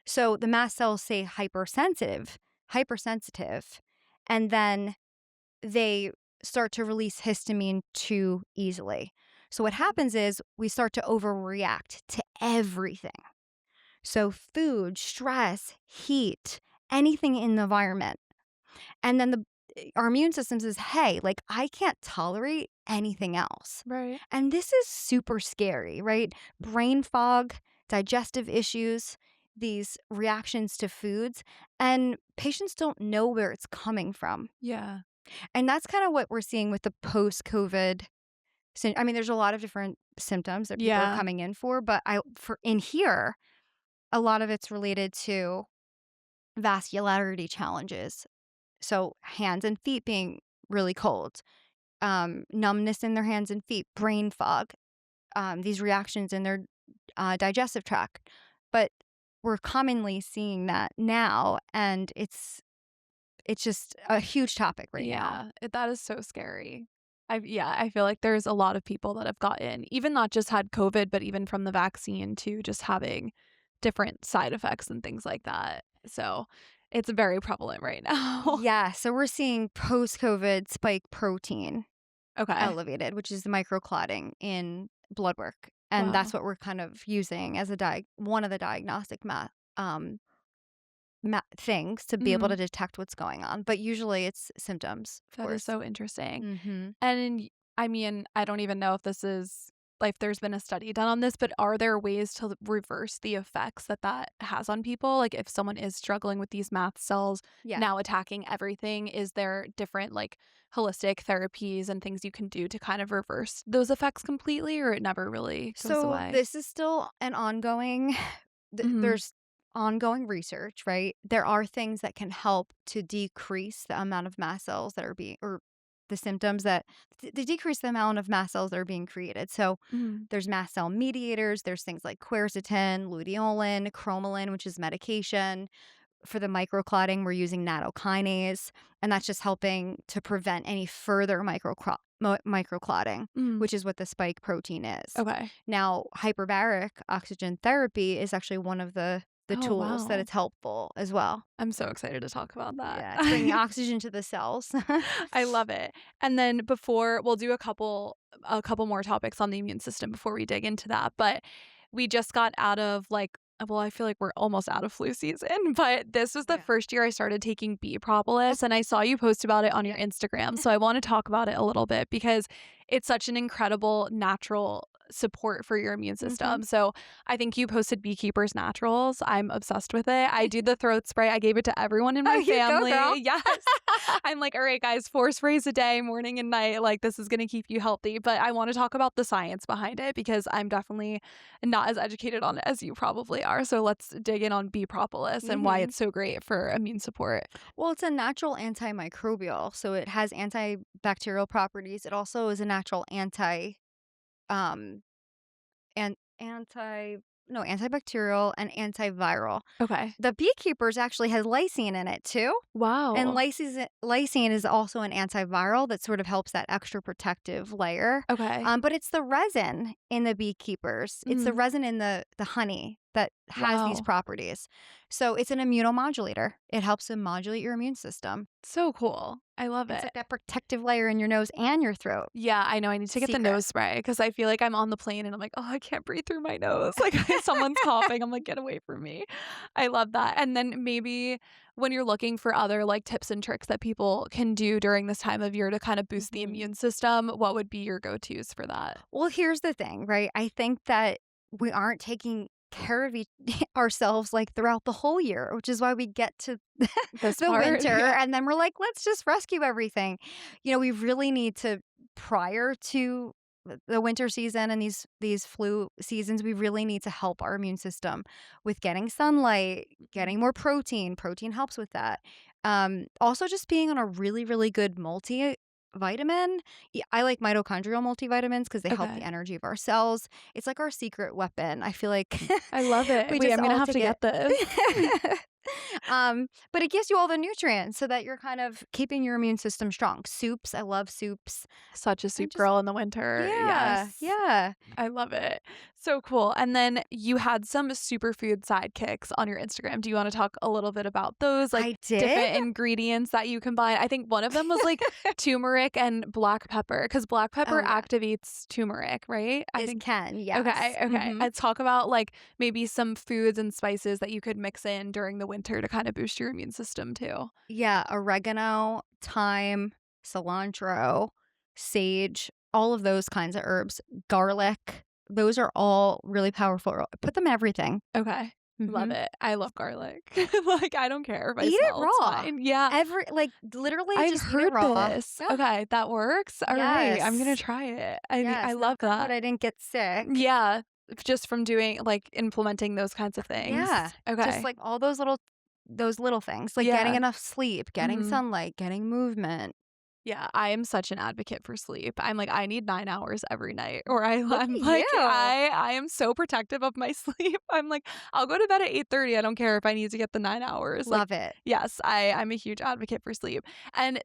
So the mast cells say hypersensitive, and then they start to release histamine too easily. So what happens is we start to overreact to everything. So food, stress, heat, anything in the environment. And then our immune system says, hey, like I can't tolerate anything else. Right. And this is super scary, right? Brain fog, digestive issues, these reactions to foods, and patients don't know where it's coming from. Yeah. And that's kind of what we're seeing with the post COVID. I mean, there's a lot of different symptoms that people are Yeah. coming in for, but for in here, a lot of it's related to vascularity challenges. So hands and feet being really cold, numbness in their hands and feet, brain fog, these reactions in their digestive tract. But we're commonly seeing that now, and it's just a huge topic right now. Yeah, that is so scary. I feel like there's a lot of people that have gotten even not just had COVID, but even from the vaccine to just having different side effects and things like that. So, it's very prevalent right now. Yeah, so we're seeing post-COVID spike protein Okay. elevated, which is the microclotting in blood work, and that's Wow. what we're kind of using as one of the diagnostic um, things to be able to Mhm. detect what's going on. But usually it's symptoms, of That is course. so interesting. Mm-hmm. And I mean, I don't even know if this is like there's been a study done on this, but are there ways to reverse the effects that that has on people? Like if someone is struggling with these mast cells Yeah. now attacking everything, is there different like holistic therapies and things you can do to kind of reverse those effects completely or it never really goes So away? this is still an ongoing, Mhm. there's ongoing research, right? There are things that can help to decrease the amount of mast cells that are being, or the symptoms that, to decrease the amount of mast cells that are being created. So Mhm. there's mast cell mediators, there's things like quercetin, luteolin, cromolyn, which is medication. For the microclotting, we're using nattokinase, and that's just helping to prevent any further microclotting, Mm. which is what the spike protein is. Okay. Now, hyperbaric oxygen therapy is actually one of the Oh, tools that wow. it's helpful as well. I'm so excited to talk about that. Yeah, it's bringing oxygen to the cells. I love it. And then before we'll do a couple more topics on the immune system before we dig into that, but we just got out of well, I feel like we're almost out of flu season, but this was the Yeah. first year I started taking bee propolis and I saw you post about it on your Yeah. Instagram. So I want to talk about it a little bit because it's such an incredible natural support for your immune Mhm. system. So I think you posted Beekeepers Naturals. I'm obsessed with it. I do the throat spray. I gave it to everyone in Oh, my you go, family. girl. Yes. I'm like, all right, guys, 4 sprays a day, morning and night. Like, this is going to keep you healthy. But I want to talk about the science behind it because I'm definitely not as educated on it as you probably are. So let's dig in on bee propolis and why Mhm. it's so great for immune support. Well, it's a natural antimicrobial, so it has antibacterial properties. It also is a natural um and anti no, antibacterial and antiviral. Okay. The beekeepers actually has lysine in it too. And Wow. lysine is also an antiviral that sort of helps that extra protective layer. Okay. But it's the resin in the beekeepers. It's the Mm. resin in the honey that has these Wow. properties. So it's an immunomodulator. It helps to modulate your immune system. So cool. I love It's it. like that protective layer in your nose and your throat. Yeah, I know. I need to get the Secret. nose spray because I feel like I'm on the plane and I'm like, oh, I can't breathe through my nose. Like someone's coughing. I'm like, get away from me. I love that. And then maybe when you're looking for other like tips and tricks that people can do during this time of year to kind of boost the Mhm. immune system, what would be your go-tos for that? Well, here's the thing, right? I think that we aren't taking care of ourselves like throughout the whole year, which is why we get to This the part? winter Yeah. and then we're like, let's just rescue everything. We really need to, prior to the winter season and these flu seasons, we really need to help our immune system with getting sunlight, getting more protein. Protein helps with that. Also just being on a really, really good multivitamin. Yeah, I like mitochondrial multivitamins because they help the Okay. energy of our cells. It's like our secret weapon. I feel like I love it. we Wait, just I'm gonna all have take to it. get this. But it gives you all the nutrients so that you're kind of keeping your immune system strong. Soups, I love soups. Such a And soup just girl in the winter. yeah, Yes. yeah. I love it. So cool. And then you had some superfood sidekicks on your Instagram. Do you want to talk a little bit about those, like I did? different ingredients that you combine? I think one of them was like turmeric and black pepper because black pepper Oh yeah. activates turmeric, right? I Is think. Ken, Okay. yes. Okay. Mhm. Let's talk about like maybe some foods and spices that you could mix in during the winter to kind of boost your immune system too. Yeah, oregano, thyme, cilantro, sage, all of those kinds of herbs, garlic. Those are all really powerful. Put them in everything. Okay. Love Mhm. it. I love garlic. Like, I don't care if I Eat it smell, it's raw. fine. Yeah. Literally I've just eat it heard raw. this. Yeah. Okay, that works. All right, I'm gonna Yes. try it. I Yes. love Knock on wood, that. I didn't get sick. Yeah, just from doing like, implementing those kinds of things. Yeah. Just Okay. like all those little things, like getting Yeah. enough sleep, getting Mhm. sunlight, getting movement. Yeah, I am such an advocate for sleep. I'm like, I need 9 hours every night, or Look I'm at like, you. I am so protective of my sleep. I'm like, I'll go to bed at 8:30. I don't care if I need to get the 9 hours. Like, Love it. yes, I'm a huge advocate for sleep. And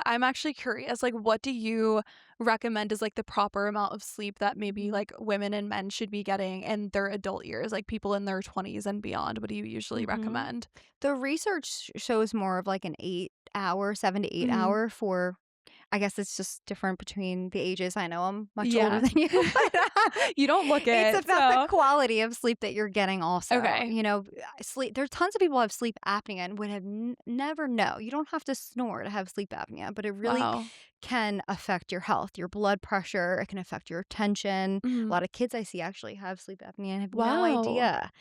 I'm actually curious, like, what do you recommend is like the proper amount of sleep that maybe Mhm. like women and men should be getting in their adult years, like people in their 20s and beyond? What do you usually Mhm. recommend? The research shows more of like an 8 hour, 7 to 8 Mhm. hour for I guess it's just different between the ages. I know I'm much older Yeah. than you, but You don't look it's it, about the so quality of sleep that you're getting also. okay. Sleep there's tons of people who have sleep apnea and would have never know. You don't have to snore to have sleep apnea, but it really Wow. can affect your health, your blood pressure, it can affect your attention. A Mhm. lot of kids I see actually have sleep apnea and have no Wow. idea.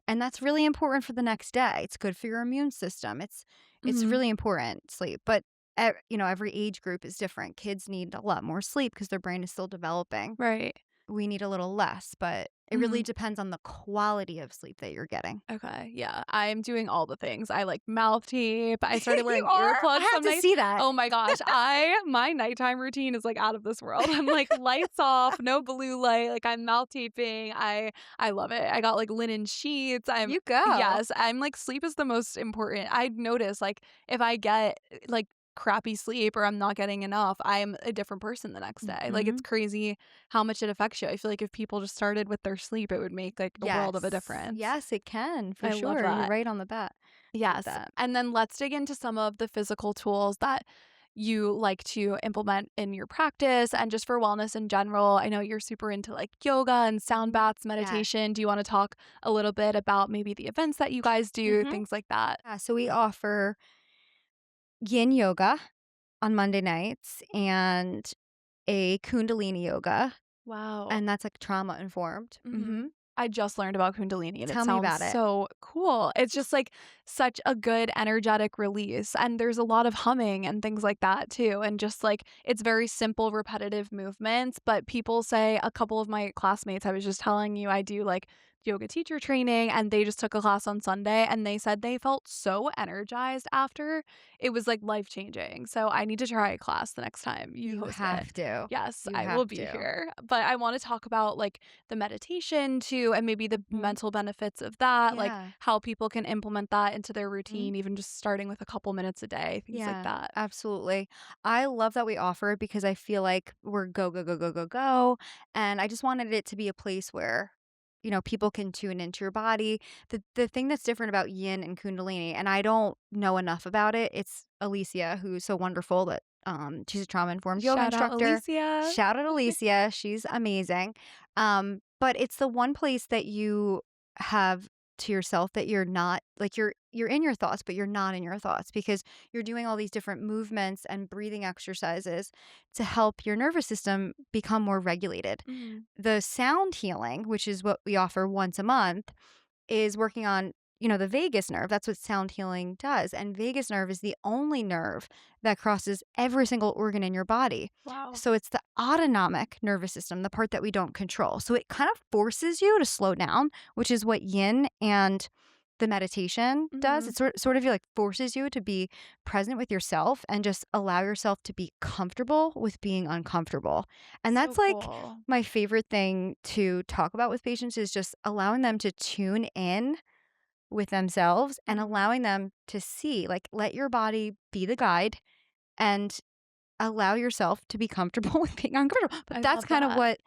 And that's really important for the next day. It's good for your immune system. It's Mhm. really important sleep, but every age group is different. Kids need a lot more sleep because their brain is still developing. Right. We need a little less, but it really Mhm. depends on the quality of sleep that you're getting. Okay, yeah, I'm doing all the things. I like mouth tape. I started You wearing are? earplugs I have some to nights. see that. Oh my gosh, I my nighttime routine is like out of this world. I'm like lights off, no blue light. Like I'm mouth taping. I love it. I got like linen sheets. You go. Yes, I'm like sleep is the most important. I notice like if I get like crappy sleep or I'm not getting enough, I'm a different person the next day. Like, it's Mhm. crazy how much it affects you. I feel like if people just started with their sleep, it would make, like, a world of a Yes. difference. Yes, it can, for I love sure. You're that. right on the bat with Yes. that. And then let's dig into some of the physical tools that you like to implement in your practice and just for wellness in general. I know you're super into like yoga and sound Mhm. baths, Yes. meditation. Do you want to talk a little bit about maybe the events that you guys do, Mhm. things like that? Yeah, so we offer yin yoga on Monday nights and a kundalini yoga, Wow. and that's, like, trauma informed. Mhm. I just learned about Kundalini and it Tell me sounds about it. so cool. It's just like such a good energetic release. And there's a lot of humming and things like that too. And just like it's very simple, repetitive movements. But people say a couple of my classmates, I was just telling you, I do like yoga teacher training and they just took a class on Sunday and they said they felt so energized after. It was like life changing. So I need to try a class the next time you You host it. have to. Yes, You I will have be to. here. But I want to talk about like the meditation too, and maybe the Mhm. mental benefits of that, like Yeah. how people can implement that into their Mhm. routine, even just starting with a couple minutes a day, things like Yeah, that. absolutely. I love that we offer it because I feel like we're go, go, go, go, go, go. And I just wanted it to be a place where, people can tune into your body. The thing that's different about yin and kundalini, and I don't know enough about it, it's Alicia, who's so wonderful that she's a trauma informed yoga Shout out instructor. Alicia. Shout out Alicia. She's amazing. But it's the one place that you have to yourself that you're not like you're in your thoughts but you're not in your thoughts because you're doing all these different movements and breathing exercises to help your nervous system become more regulated. Mhm. The sound healing, which is what we offer once a month, is working on, the vagus nerve. That's what sound healing does. And vagus nerve is the only nerve that crosses every single organ in your body. Wow. So it's the autonomic nervous system, the part that we don't control. So it kind of forces you to slow down, which is what yin and the meditation does. Mhm. It sort of like forces you to be present with yourself and just allow yourself to be comfortable with being uncomfortable. And So that's like cool. my favorite thing to talk about with patients is just allowing them to tune in with themselves and Mhm. allowing them to see, like, let your body be the guide and allow yourself to be comfortable with being uncomfortable. But I that's love kind of that. what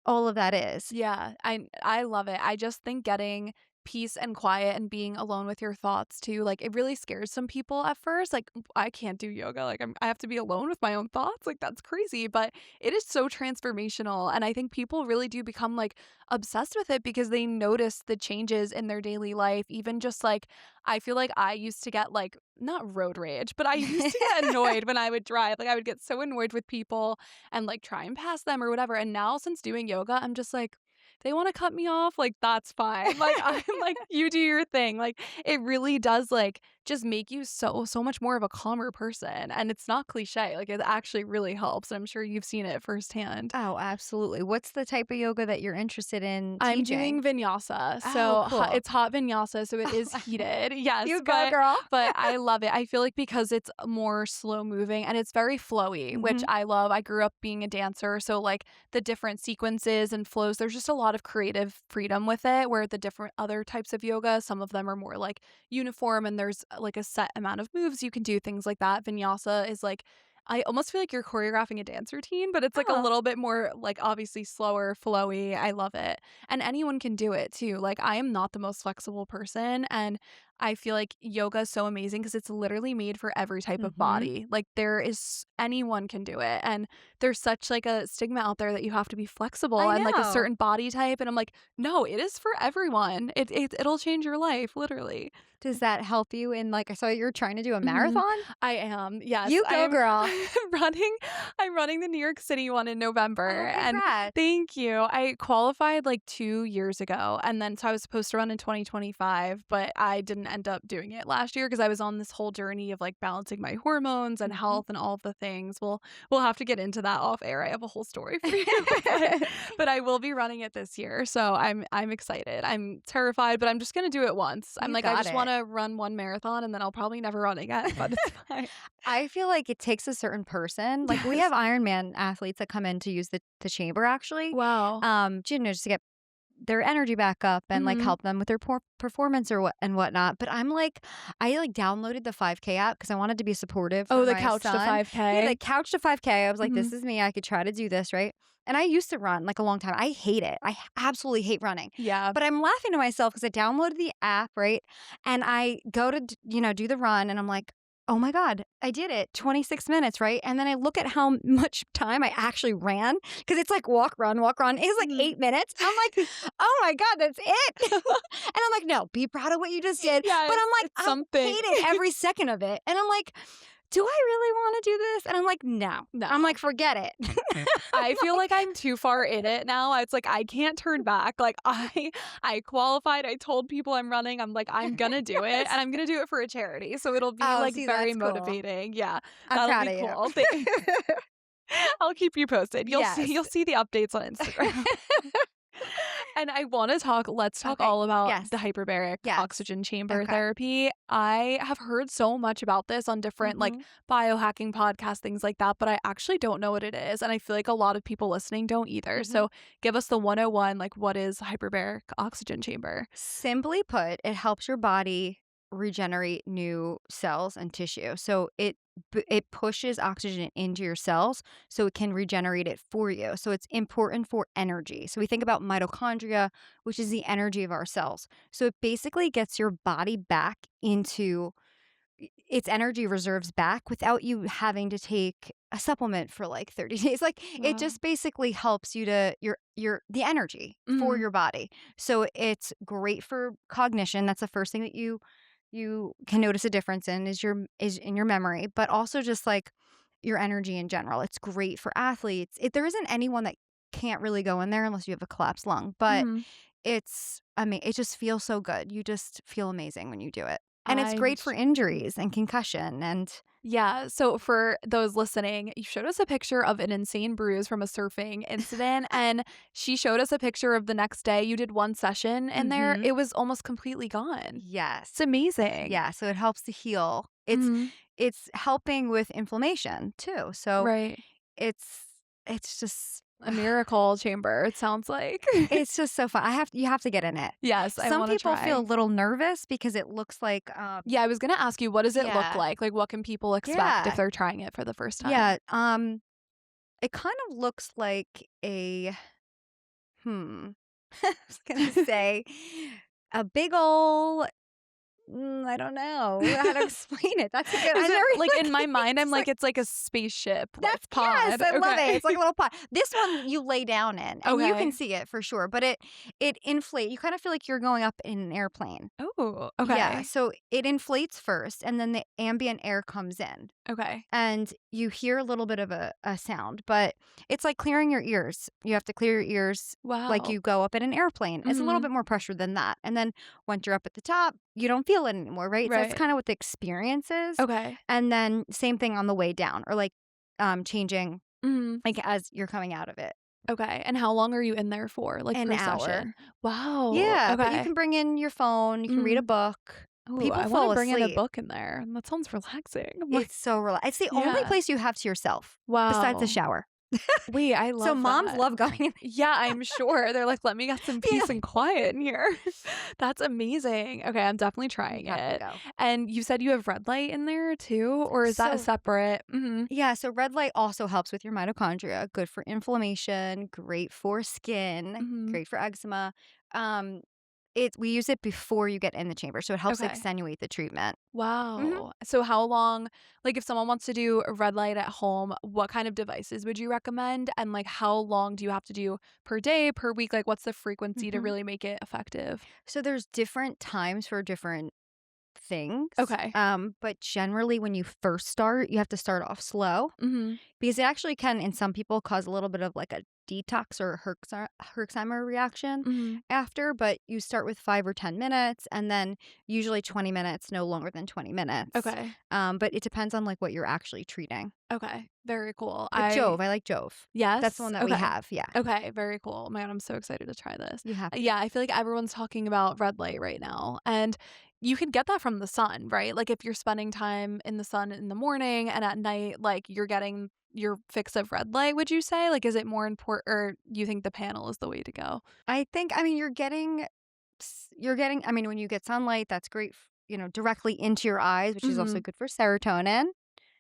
all of that is. Yeah, I love it. I just think getting peace and quiet and being alone with your thoughts too, like it really scares some people at first. Like I can't do yoga. Like I have to be alone with my own thoughts. Like that's crazy, but it is so transformational and I think people really do become like obsessed with it because they notice the changes in their daily life. Even just like I feel like I used to get like not road rage, but I used to get annoyed when I would drive. Like I would get so annoyed with people and like try and pass them or whatever. And now since doing yoga, I'm just like, they want to cut me off, like that's fine. Like I'm like, you do your thing. Like it really does like just make you so much more of a calmer person. And it's not cliche. Like it actually really helps. I'm sure you've seen it firsthand. Oh, absolutely. What's the type of yoga that you're interested in I'm teaching? doing vinyasa. Oh, So cool. it's hot vinyasa, so it is heated. Yes, You go, girl. but I love it. I feel like because it's more slow moving and it's very flowy, which Mhm. I love. I grew up being a dancer, so like the different sequences and flows, there's just a lot of creative freedom with it where the different other types of yoga, some of them are more like uniform and there's like a set amount of moves you can do, things like that. Vinyasa is like I almost feel like you're choreographing a dance routine, but it's like a Oh. little bit more like obviously slower, flowy. I love it. And anyone can do it too. Like I am not the most flexible person and I feel like yoga is so amazing because it's literally made for every type of Mhm. body. Like there is anyone can do it. And there's such like a stigma out there that you have to be flexible I and like a know. certain body type and I'm like, "No, it is for everyone. It'll change your life, literally." Does that help you in like I saw you're trying to do a Mhm. marathon? I am. Yes, You I go, am girl. I'm running I'm running the New York City one in Oh, November, and congrats. thank you. I qualified, like, 2 years ago, and then so I was supposed to run in 2025, but I didn't end up doing it last year because I was on this whole journey of, like, balancing my hormones and Mhm. health and all of the things. We'll have to get into that off air. I have a whole story for you, but I will be running it this year, so I'm excited. I'm terrified, but I'm just gonna do it once. I'm You like, I got just it. wanna run 1 marathon, and then I'll probably never run again, but it's fine. I feel like it takes a certain person. Like we Yes. have Ironman athletes that come in to use the chamber actually. Wow. Just to get their energy back up and like Mhm. help them with their performance or whatnot. But I'm like, I like downloaded the 5K app because I wanted to be supportive for Oh, the my couch to son. Yeah, the 5K? couch to 5K. I was like, Mhm. this is me. I could try to do this, right? And I used to run like a long time. I hate it. Absolutely hate running. Yeah. But I'm laughing to myself because I downloaded the app, right? And I go to, do the run and I'm like, oh my God, I did it. 26 minutes, right? And then I look at how much time I actually ran because it's like walk, run, walk, run. It's like Mhm. 8 minutes. I'm like, oh my God, that's it. And I'm like, no, be proud of what you just did. But Yes, I'm like, it's I something. hated every second of it. And I'm like, do I really want to do this? And I'm like, no. I'm No. like, forget it. I'm I feel like, like I'm too far in it now. It's like I can't turn back. Like I qualified. I told people I'm running. I'm like I'm gonna do it and yes. I'm gonna do it for a charity. So it'll be Oh, like see, very that's cool. motivating. Yeah. I'm That'll proud be of you. cool. I'll keep you posted. You'll see Yes. you'll see the updates on Instagram. And I want to let's talk Okay. all about the Yes. hyperbaric Yes. oxygen chamber Okay. therapy. I have heard so much about this on different like Mhm. biohacking podcasts, things like that, but I actually don't know what it is. And I feel like a lot of people listening don't either. Mhm. So give us the 101, like what is hyperbaric oxygen chamber? Simply put, it helps your body regenerate new cells and tissue. So it pushes oxygen into your cells so it can regenerate it for you. So it's important for energy. So we think about mitochondria, which is the energy of our cells. So it basically gets your body back into its energy reserves back without you having to take a supplement for like 30 days. Like it Wow. just basically helps you to your the energy for Mhm. your body. So it's great for cognition. That's the first thing that you can notice a difference in is in your memory, but also just like your energy in general. It's great for athletes. There isn't anyone that can't really go in there unless you have a collapsed lung, but Mhm. it just feels so good. You just feel amazing when you do it. And it's I'm great for sh- injuries and concussion and Yeah, so for those listening, you showed us a picture of an insane bruise from a surfing incident, and she showed us a picture of the next day. You did one session in there, mhm. it was almost completely gone. Yes. It's amazing. Yeah, so it helps to heal. Mhm. It's helping with inflammation too. So Right. it's it's just A miracle chamber, it sounds like. it's just so fun. You have to get in it. Yes, I Some wanna people feel a try. little nervous because it looks like Yeah, I was gonna ask you, what does it look yeah. like? Like, what can people expect if Yeah. they're trying it for the first time? Yeah, it kind of looks like a I was gonna say a big ol' I don't know how to explain it. That's a good I Is it never like, in my it's mind, I'm just like, like it's like a spaceship, like, that's yes, pod. I love it. Okay. It's like a little pot. This one you lay down in, and you can Okay. see it for sure, but it inflate you kind of feel like you're going up in an airplane. Oh, Yeah, okay. so it inflates first, and then the ambient air comes in. Okay. And you hear a little bit of a sound, but it's like clearing your ears. You have to clear your ears like Wow. you go up in an airplane. It's a little Mhm. bit more pressure than that. And then once you're up at the top, you don't feel it anymore, right? So that's Right. kind of what the experience is. Okay. And then same thing on the way down or like changing Mhm. like as you're coming out of it. Okay, and how long are you in there for, like, An per hour. session? Wow, Yeah, but you okay. can bring in your phone, you can read a Mhm. book. Ooh, People I wanna fall bring in a asleep. book in there. That sounds relaxing. I'm like It's so it's the only yeah. place you have to yourself besides the Wow. shower. Wait, I So love moms that. love going in. Yeah, I'm sure. They're like, "Let me get some Yeah. peace and quiet in here." That's amazing. Okay, I'm definitely You trying have to it. go. And you said you have red light in there too, or is that a So, separate Mhm. yeah, so red light also helps with your mitochondria, good for inflammation, great for skin, Mhm. great for eczema. Um, we use it before you get in the chamber, so it helps Okay. extenuate the treatment. Mhm. Wow. So how long like, if someone wants to do a red light at home, what kind of devices would you recommend? And, like, how long do you have to do per day, per week? Like, what's the frequency to Mhm. really make it effective? So there's different times for different things. Okay. But generally when you first start, you have to start off slow Mhm. because it actually can, in some people, cause a little bit of like a detox or Herxheimer reaction Mhm. after. But you start with 5 or 10 minutes, and then usually 20 minutes, no longer than 20 minutes. Okay. But it depends on like what you're actually treating. Okay. Very cool. But Jove, I like Jove. That's the Yes? one that we Okay. have. Yeah, Okay, very cool. Oh my god, I'm so excited to try this. you have to. Yeah, I feel like everyone's talking about red light right now, and you can get that from the sun, right? Like, if you're spending time in the sun in the morning and at night, like, you're getting your fix of red light, would you say? Like, is it more important, or you think the panel is the way to go? I think, I mean, you're getting, I mean, when you get sunlight, that's great, directly into your eyes, which is also Mhm. good for serotonin.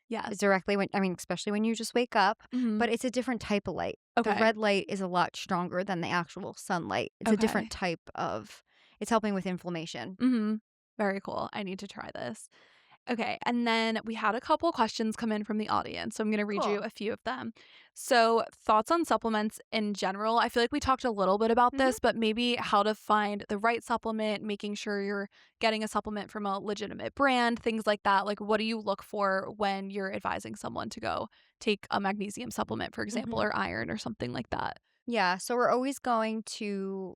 Yes. Directly when, I mean, especially when you just wake up, Mhm. but it's a different type of light. The Okay. red light is a lot stronger than the actual sunlight. It's a different Okay. type of, it's helping with inflammation. Mhm. Very cool. I need to try this. Okay, and then we had a couple questions come in from the audience, so I'm gonna read you Cool. a few of them. So, thoughts on supplements in general. I feel like we talked a little bit about Mhm. this, but maybe how to find the right supplement, making sure you're getting a supplement from a legitimate brand, things like that. Like, what do you look for when you're advising someone to go take a magnesium supplement, for example, Mhm. or iron or something like that? Yeah, so we're always going to,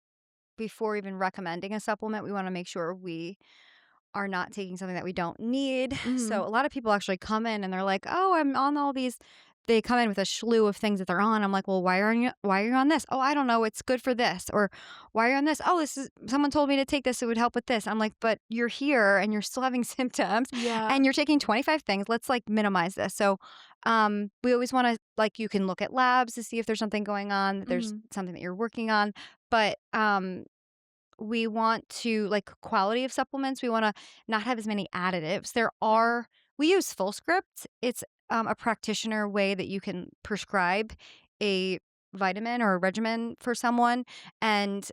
before even recommending a supplement, we want to make sure we are not taking something that we don't need. Mhm. So a lot of people actually come in and they're like, "Oh, I'm on all these." They come in with a slew of things that they're on. I'm like, "Well, why are you on this?" "Oh, I don't know. It's good for this." Or, "Why are you on this?" "Oh, this is someone told me to take this. It would help with this." I'm like, "But you're here and you're still having symptoms Yeah. and you're taking 25 things. Let's like minimize this." So, we always want to, like, you can look at labs to see if there's something going on, that there's Mhm. something that you're working on, but we want to, like, quality of supplements, we wanna not have as many additives. Okay. We use Full Script. It's, a practitioner way that you can prescribe a vitamin or a regimen for someone, and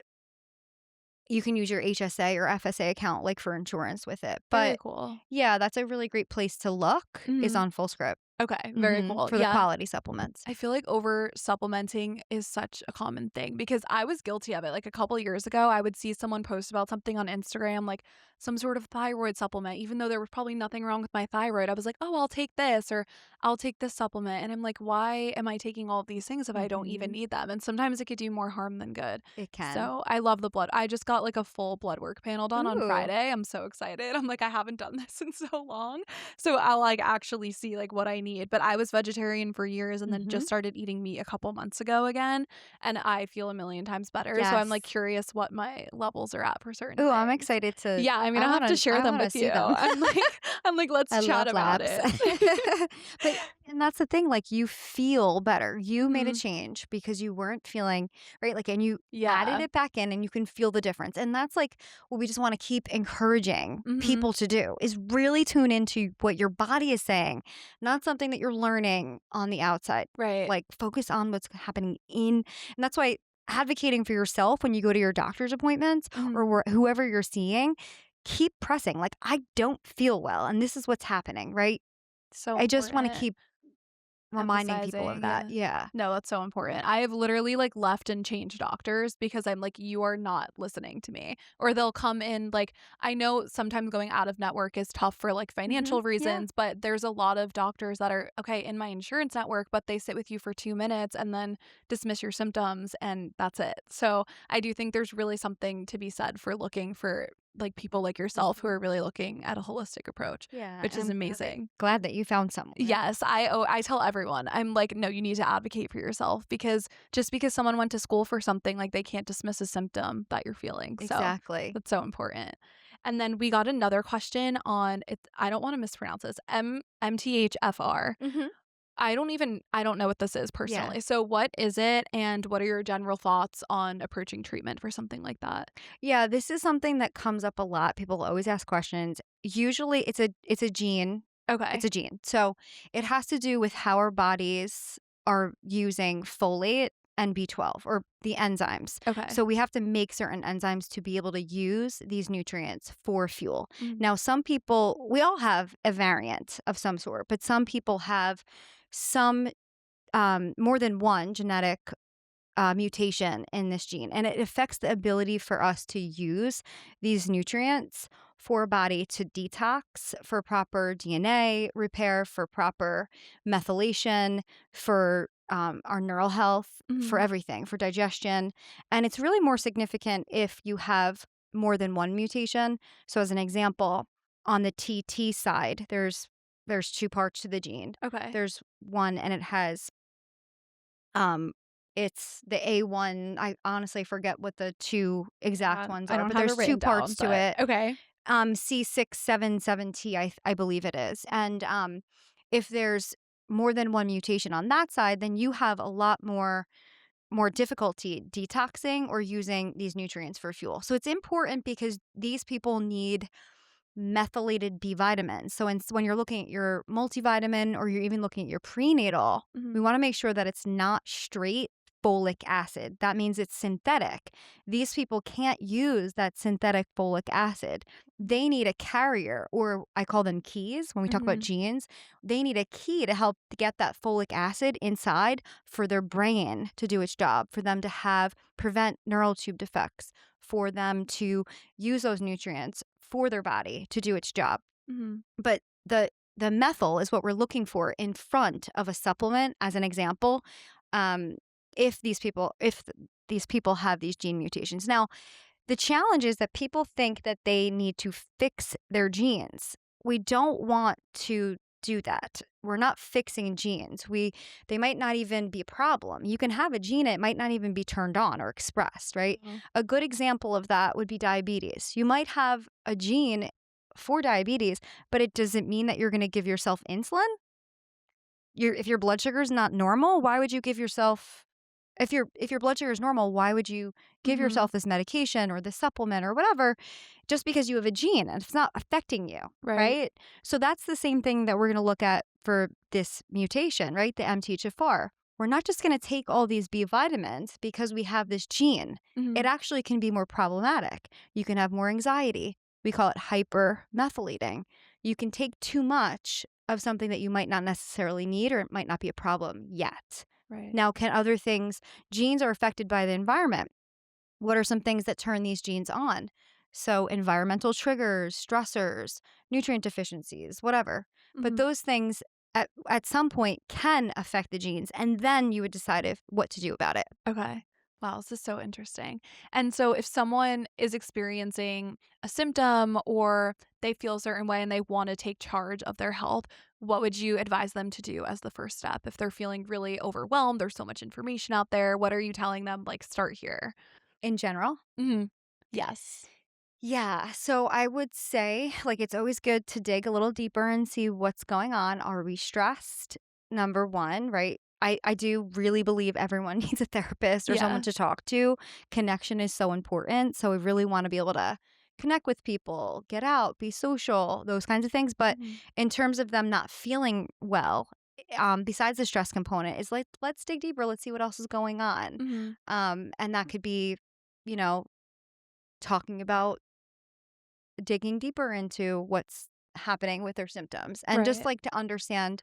you can use your HSA or FSA account, like, for insurance with it. Very But, cool. yeah, that's a really great place to look, is Mhm. on Full Script. Okay, very cool. For the Yeah. quality supplements. I feel like over supplementing is such a common thing because I was guilty of it. Like a couple years ago, I would see someone post about something on Instagram, like some sort of thyroid supplement, even though there was probably nothing wrong with my thyroid. I was like, oh, I'll take this or I'll take this supplement. And I'm like, why am I taking all of these things if I don't even Mhm. need them? And sometimes it could do more harm than good. It can. So I love the blood. I just got like a full blood work panel done on Ooh. Friday. I'm so excited. I'm like, I haven't done this in so long. So I'll like actually see like what I need. But I was vegetarian for years and then Mhm. just started eating meat a couple months ago again. And I feel a million times better. So I'm like Yes. curious what my levels are at for certain Ooh, I'm things. excited to, Yeah, I mean, I'll have to share I them wanna with you. see them. I'm like, let's I chat love about labs. it. But and that's the thing, like, you feel better. You made a Mhm. change because you weren't feeling right, like, and you added Yeah. it back in and you can feel the difference, and that's, like, what we just wanna keep encouraging Mhm. people to do, is really tune into what your body is saying, not something that you're learning on the outside. Right. Like, focus on what's happening and that's why advocating for yourself when you go to your doctor's appointments Mhm. or whoever you're seeing, keep pressing, like, "I don't feel well, and this is what's happening," right? So I just wanna important. keep reminding people of Emphasizing, that. yeah. Yeah. No, that's so important. I have literally, like, left and changed doctors because I'm like, "You are not listening to me." Or they'll come in, like I know sometimes going out of network is tough for, like, Mhm. financial Yeah. reasons, but there's a lot of doctors that are, okay, in my insurance network, but they sit with you for 2 minutes and then dismiss your symptoms, and that's it. So, I do think there's really something to be said for looking for, like, people like yourself who Mhm. are really looking at a holistic approach, Yeah, which and is I'm amazing. glad that you found someone. Yes, I tell everyone. I'm like, "No, you need to advocate for yourself because just because someone went to school for something, like, they can't dismiss a symptom that you're feeling." So, Exactly. that's so important. And then we got another question on it. I don't wanna mispronounce this, MTHFR. Mhm. I don't know what this is Yeah. personally. So what is it, and what are your general thoughts on approaching treatment for something like that? Yeah, this is something that comes up a lot. People always ask questions. Usually it's a gene. It's Okay. a gene. So it has to do with how our bodies are using folate and B12 or the enzymes. Okay. So we have to make certain enzymes to be able to use these nutrients for fuel. Mhm. Now, some people, we all have a variant of some sort, but some people have some more than one genetic mutation in this gene, and it affects the ability for us to use these nutrients for a body to detox, for proper DNA repair, for proper methylation, for our neural health, for Mhm. everything, for digestion. And it's really more significant if you have more than one mutation. So, as an example, on the TT side, there's two parts to the gene. Okay. There's one, and it has um, it's the A1. I honestly forget what the two exact ones I are, don't but have it there's two written parts down, to but it. okay. C677T, I believe it is. And if there's more than one mutation on that side, then you have a lot more difficulty detoxing or using these nutrients for fuel. So it's important because these people need methylated B vitamins. So when you're looking at your multivitamin or you're even looking at your prenatal, we Mhm. want to make sure that it's not straight folic acid. That means it's synthetic. These people can't use that synthetic folic acid. They need a carrier, or I call them keys when we talk about Mhm. genes. They need a key to help get that folic acid inside for their brain to do its job, for them to prevent neural tube defects, for them to use those nutrients for their body to do its job. Mhm. But the methyl is what we're looking for in front of a supplement, as an example. Um, if these people have these gene mutations. Now, the challenge is that people think that they need to fix their genes. We don't want to do that. We're not fixing genes. They might not even be a problem. You can have a gene, it might not even be turned on or expressed, right? Oh. A good example of that would be diabetes. You might have a gene for diabetes, but it doesn't mean that you're going to give yourself insulin. If your blood sugar is not normal, why would you give yourself if your blood sugar is normal, why would you give Mhm. yourself this medication or this supplement or whatever just because you have a gene and it's not affecting you, Right. right? So that's the same thing that we're going to look at for this mutation, right? The MTHFR. We're not just going to take all these B vitamins because we have this gene. It Mhm. actually can be more problematic. You can have more anxiety. We call it hypermethylating. You can take too much of something that you might not necessarily need, or it might not be a problem yet. Right. Now, can other things, genes are affected by the environment. What are some things that turn these genes on? So, environmental triggers, stressors, nutrient deficiencies, whatever. But Mhm. those things at some point can affect the genes, and then you would decide what to do about it. Okay. Wow, this is so interesting. And so if someone is experiencing a symptom or they feel a certain way and they want to take charge of their health, what would you advise them to do as the first step? If they're feeling really overwhelmed, there's so much information out there, what are you telling them? Like, start here. In general, Mhm. Yes. yeah. So I would say, like, it's always good to dig a little deeper and see what's going on. Are we stressed? Number one, right? I do really believe everyone needs a therapist or someone Yeah. to talk to. Connection is so important. So we really want to be able to connect with people, get out, be social, those kinds of things. But Mhm. in terms of them not feeling well, besides the stress component, is like, let's dig deeper. Let's see what else is going on. Mhm. And that could be, you know, talking about digging deeper into what's happening with their symptoms and just Right. like to understand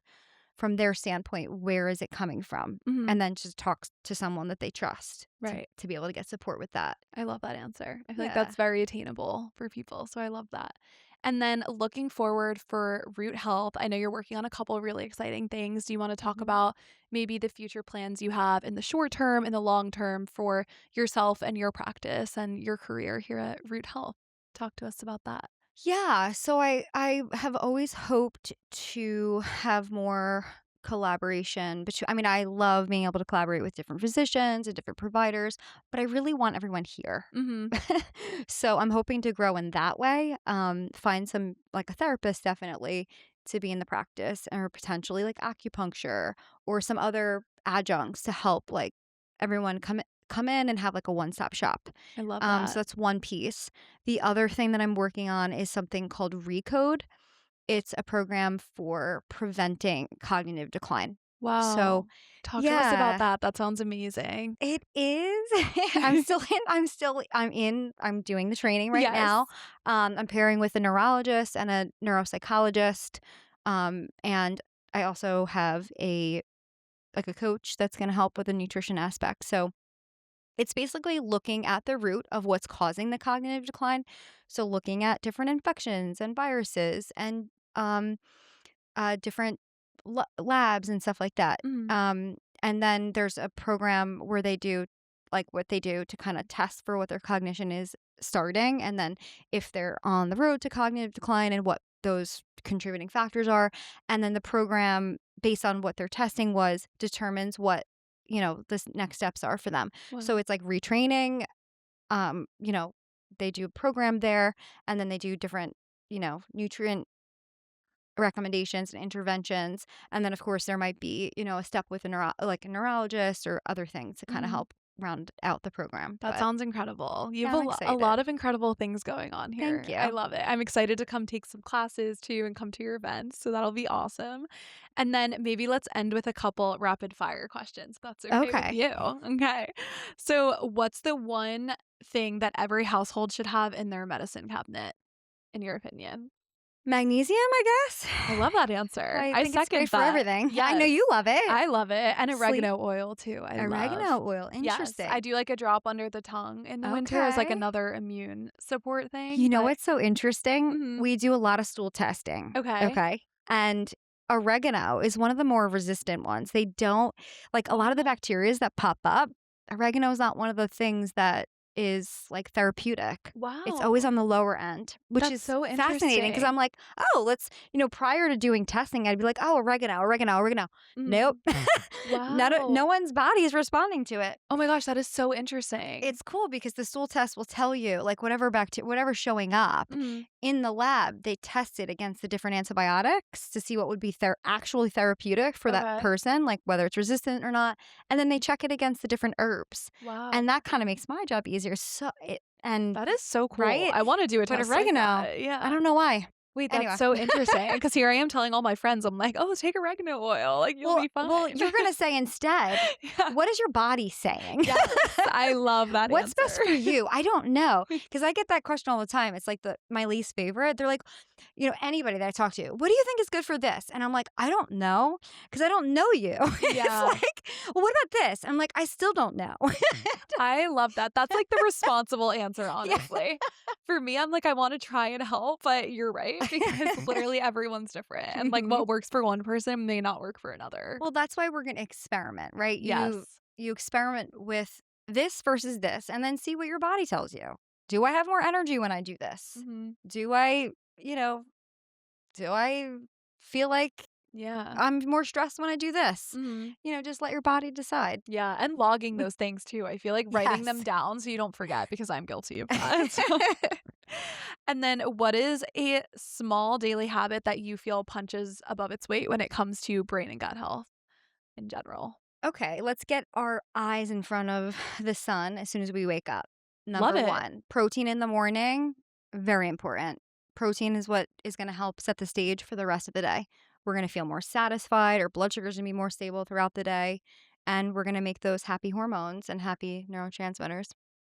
from their standpoint, where is it coming from? Mhm. And then just talk to someone that they trust Right. to be able to get support with that. I love that answer. I feel like Yeah. that's very attainable for people, so I love that. And then looking forward for Root Health, I know you're working on a couple really exciting things. Do you want to talk Mhm. about maybe the future plans you have in the short term and the long term for yourself and your practice and your career here at Root Health? Talk to us about that. Yeah, so I have always hoped to have more collaboration between I mean, I love being able to collaborate with different physicians and different providers, but I really want everyone here. Mhm. So I'm hoping to grow in that way. Find some like a therapist definitely to be in the practice, or potentially like acupuncture or some other adjuncts to help like everyone come in and have like a one-stop shop. I love So that. that's one piece. The other thing that I'm working on is something called Recode. It's a program for preventing cognitive decline. So, Wow. Talk to us about yeah, that. That sounds amazing. it is. I'm doing the training right Yes. now. I'm pairing with a neurologist and a neuropsychologist. And I also have a coach that's going to help with the nutrition aspect. So, it's basically looking at the root of what's causing the cognitive decline. So, looking at different infections and viruses and different labs and stuff like that. Mhm. And then there's a program where they do like what they do to kind of test for what their cognition is starting. And then if they're on the road to cognitive decline and what those contributing factors are. And then the program, based on what their testing was, determines what the next steps are for them. So Wow. it's like retraining. um you know they do a program there, and then they do different nutrient recommendations and interventions. And then, of course, there might be, a step with like a neurologist or other things to kind of Mhm. help round out the program. That But sounds incredible. You have yeah, I'm a excited. lot of incredible things going on Thank here. I you. love it. I'm excited to come take some classes too and come to your events, so that'll be awesome. And then maybe let's end with a couple rapid fire questions, if that's okay with Okay. you. Okay. So, what's the one thing that every household should have in their medicine cabinet, in your opinion? Magnesium, I guess. I love that answer. I I think it's great second for that. everything. I know Yes. you love it. I love it, and Sleep. oregano oil too, I love. Oregano oil. Yes, I Interesting. do like a drop under the tongue in the winter as, like, Okay. another immune support thing, You know but what's so interesting? mhm. We do a lot of stool testing. Okay. Okay. And oregano is one of the more resistant ones. They don't like a lot of the Oh, bacteria that pop up. Oregano is not one of the things that is like therapeutic. It's always wow. on the lower end, which That's is so fascinating because I'm interesting. like, oh, prior to doing testing, I'd be like, oh, oregano, oregano, oregano. Nope. Mhm. No Wow. one's body is responding to it. Oh my gosh, that is so interesting. It's cool because the stool test will tell you like whatever's showing up Mhm. in the lab. They test it against the different antibiotics to see what would be actually therapeutic for that Okay. person, like whether it's resistant or not. And then they check it against the different herbs, and Wow. that kind of makes my job easier. And That is so cool. right, I wanna do a but test like oregano, that. I Yeah. don't know why. Wait, that's Anyway. so interesting. Because here I am telling all my friends, I'm like, "Oh, take oregano oil, like, you'll Well be well, fine." you're gonna say instead, Yeah. what is your body saying? Yes, I love that What's answer. best for you? I don't know because I get that question all the time. It's like my least favorite. They're like, anybody that I talk to, what do you think is good for this? And I'm like, I don't know because I don't know you. It's Yeah. like, well, what about this? I'm like, I still don't know. I love that. That's, like, the responsible answer, Yeah. honestly. For me, I'm like, I wanna try and help, but you're right because literally everyone's different, and, like, Mhm. what works for one person may not work for another. Well, that's why we're gonna experiment, right? Yes. You experiment with this versus this, and then see what your body tells you. Do I have more energy when I do this? Mhm. Do I, you know, do I feel like Yeah. I'm more stressed when I do this? Mhm. Just let your body decide. Yeah, and logging those things too. I feel like writing them Yes. down so you don't forget because I'm guilty of that, so and then what is a small daily habit that you feel punches above its weight when it comes to brain and gut health in general? Okay, let's get our eyes in front of the sun as soon as we wake up. Love Number it. one, protein in the morning, very important. Protein is what is going to help set the stage for the rest of the day. We're going to feel more satisfied, our blood sugar is going to be more stable throughout the day, and we're going to make those happy hormones and happy neurotransmitters.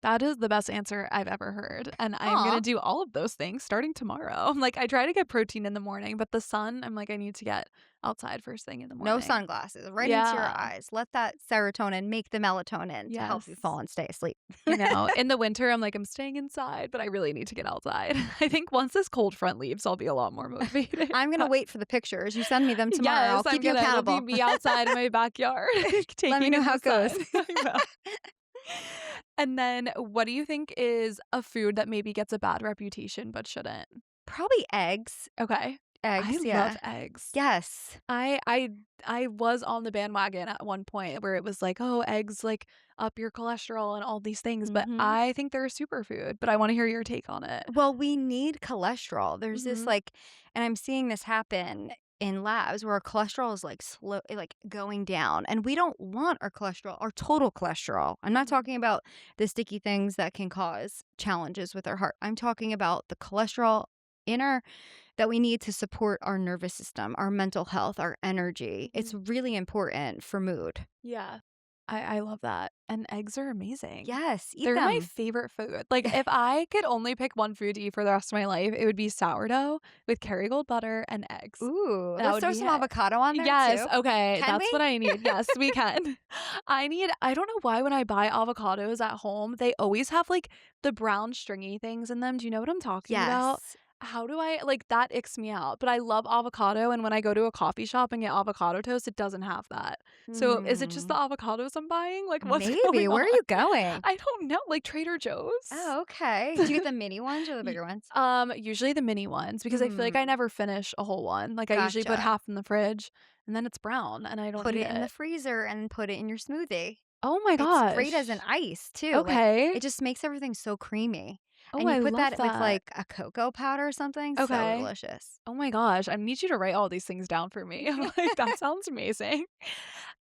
That is the best answer I've ever heard, and I'm gonna Aw, do all of those things starting tomorrow. Like, I try to get protein in the morning, but the sun, I'm like, I need to get outside first thing in the no morning. sunglasses, right into your Yeah. eyes. Let that serotonin make the melatonin to help Yes. you fall and stay asleep. I know. In the winter, I'm like, I'm staying inside, but I really need to get outside. I think once this cold front leaves, I'll be a lot more motivated. I'm going to But wait for the pictures. You send me them tomorrow. yes, I'll keep you it'll be accountable. me outside in my backyard Let me taking know in how the it goes. sun. I will. And then what do you think is a food that maybe gets a bad reputation but shouldn't? Probably eggs. Okay. I Eggs, love yeah. eggs. Yes. I was on the bandwagon at one point where it was like, "Oh, eggs, like, up your cholesterol and all these things," but Mhm. I think they're a superfood, but I wanna hear your take on it. Well, we need cholesterol. There's this Mhm. and I'm seeing this happen in labs where our cholesterol is like going down, and we don't want our cholesterol, our total cholesterol. I'm not Mhm. talking about the sticky things that can cause challenges with our heart. I'm talking about the cholesterol in our that we need to support our nervous system, our mental health, our energy. It's Mhm. really important for mood. Yeah. I love that, and eggs are amazing. Yes, eat They're my them. favorite food. Like, if I could only pick one food to eat for the rest of my life, it would be sourdough with Kerrygold butter and eggs. Ooh, That let's would throw be some it. avocado on there Yes, too. okay, Can that's what we? I need. Yes, we can. I don't know why when I buy avocados at home, they always have, like, the brown stringy things in them. Do you know what I'm talking about? Yes. How do I like, that icks me out, but I love avocado, and when I go to a coffee shop and get avocado toast, it doesn't have that. So, is it just the Hmm. avocados I'm buying? Like, what's Maybe. going Where are on? you going? I don't know, like Trader Joe's? Oh, okay. Do you get the mini ones or the Y bigger ones? Usually the mini ones because I feel like I Hmm. never finish a whole one. Like, I usually put Gotcha. half in the fridge, and then it's brown, and I don't Put eat it in the it. freezer and put it in your smoothie. Oh my It's great as an gosh. ice too. Like Okay. it just makes everything so creamy. Oh, And you I put love that with that. like a cocoa powder or something. So Okay. delicious. Oh my gosh, I need you to write all these things down for me. I'm like, that sounds amazing.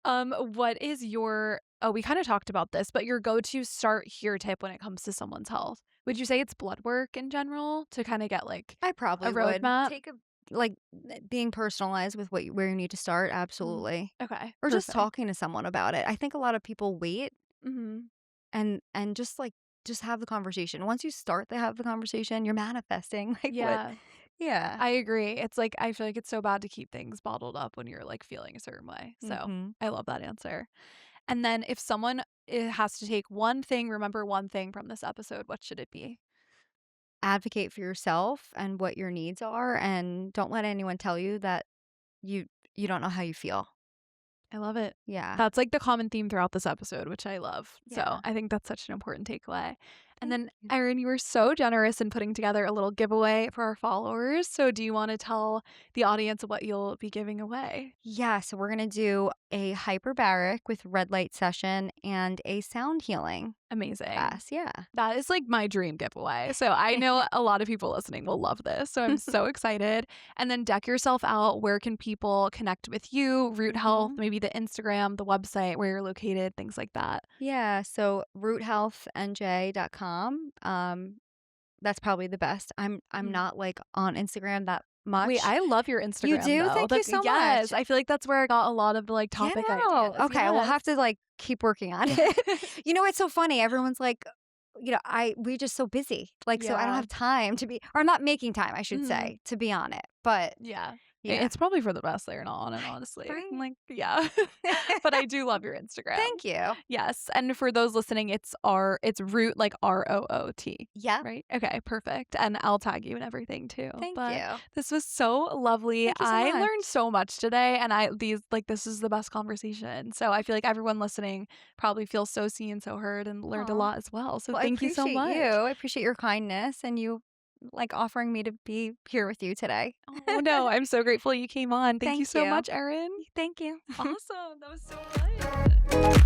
What is your we kind of talked about this, but your go-to start here tip when it comes to someone's health? Would you say it's blood work in general to kind of get like I a probably would roadmap? take a like being personalized with where you need to start. Mhm. Absolutely. Okay, Or just perfect. talking to someone about it. I think a lot of people wait Mhm. and just have the conversation. Once you start to have the conversation, you're manifesting like what Yeah, yeah. I agree. It's like I feel like it's so bad to keep things bottled up when you're like feeling a certain way. So Mhm. I love that answer. And then if someone has to take one thing, remember one thing from this episode, what should it be? Advocate for yourself and what your needs are and don't let anyone tell you that you you don't know how you feel. I love it. Yeah. That's like the common theme throughout this episode, which I love. So Yeah. I think that's such an important takeaway. And Thank then, you. Erin, you were so generous in putting together a little giveaway for our followers. So do you want to tell the audience what you'll be giving away? Yeah, so we're going to do a hyperbaric with red light session and a sound healing Amazing. class. Yeah. That is like my dream giveaway. So I know a lot of people listening will love this. So I'm so excited. And then deck yourself out. Where can people connect with you? Root Health, Mhm. maybe the Instagram, the website, where you're located, things like that. Yeah, so roothealthnj.com. That's probably the best. I'm Mhm. not like on Instagram that Wait, much. I love your You Instagram do? though. Thank you so Yes, much. I feel like that's where I got a lot of like Get topic out. ideas. Okay, we'll Yes. have to like keep working on it. You know, it's so funny. Everyone's like, we're just so busy. Like, so I don't Yeah. have time to be, or I'm not making time, I should Mhm. say, to be on it. But Yeah. yeah. It's probably for the best they're not on it, honestly. I'm Right. like, yeah. But I do love your Instagram. Thank you. Yes. And for those listening, it's root like ROOT. Yep. Right? Okay, perfect. And I'll tag you and everything too. Thank But you. this was so lovely. Thank you so I much. learned so much today and this is the best conversation. So I feel like everyone listening probably feels so seen, so heard, and learned a Aw. lot as well. So Well, I thank you so appreciate you. much. I appreciate your kindness and you like offering me to be here with you today. Oh no, I'm so grateful you came on. Thank you Thank so you. much, Erin. Thank you. Awesome. That was so fun.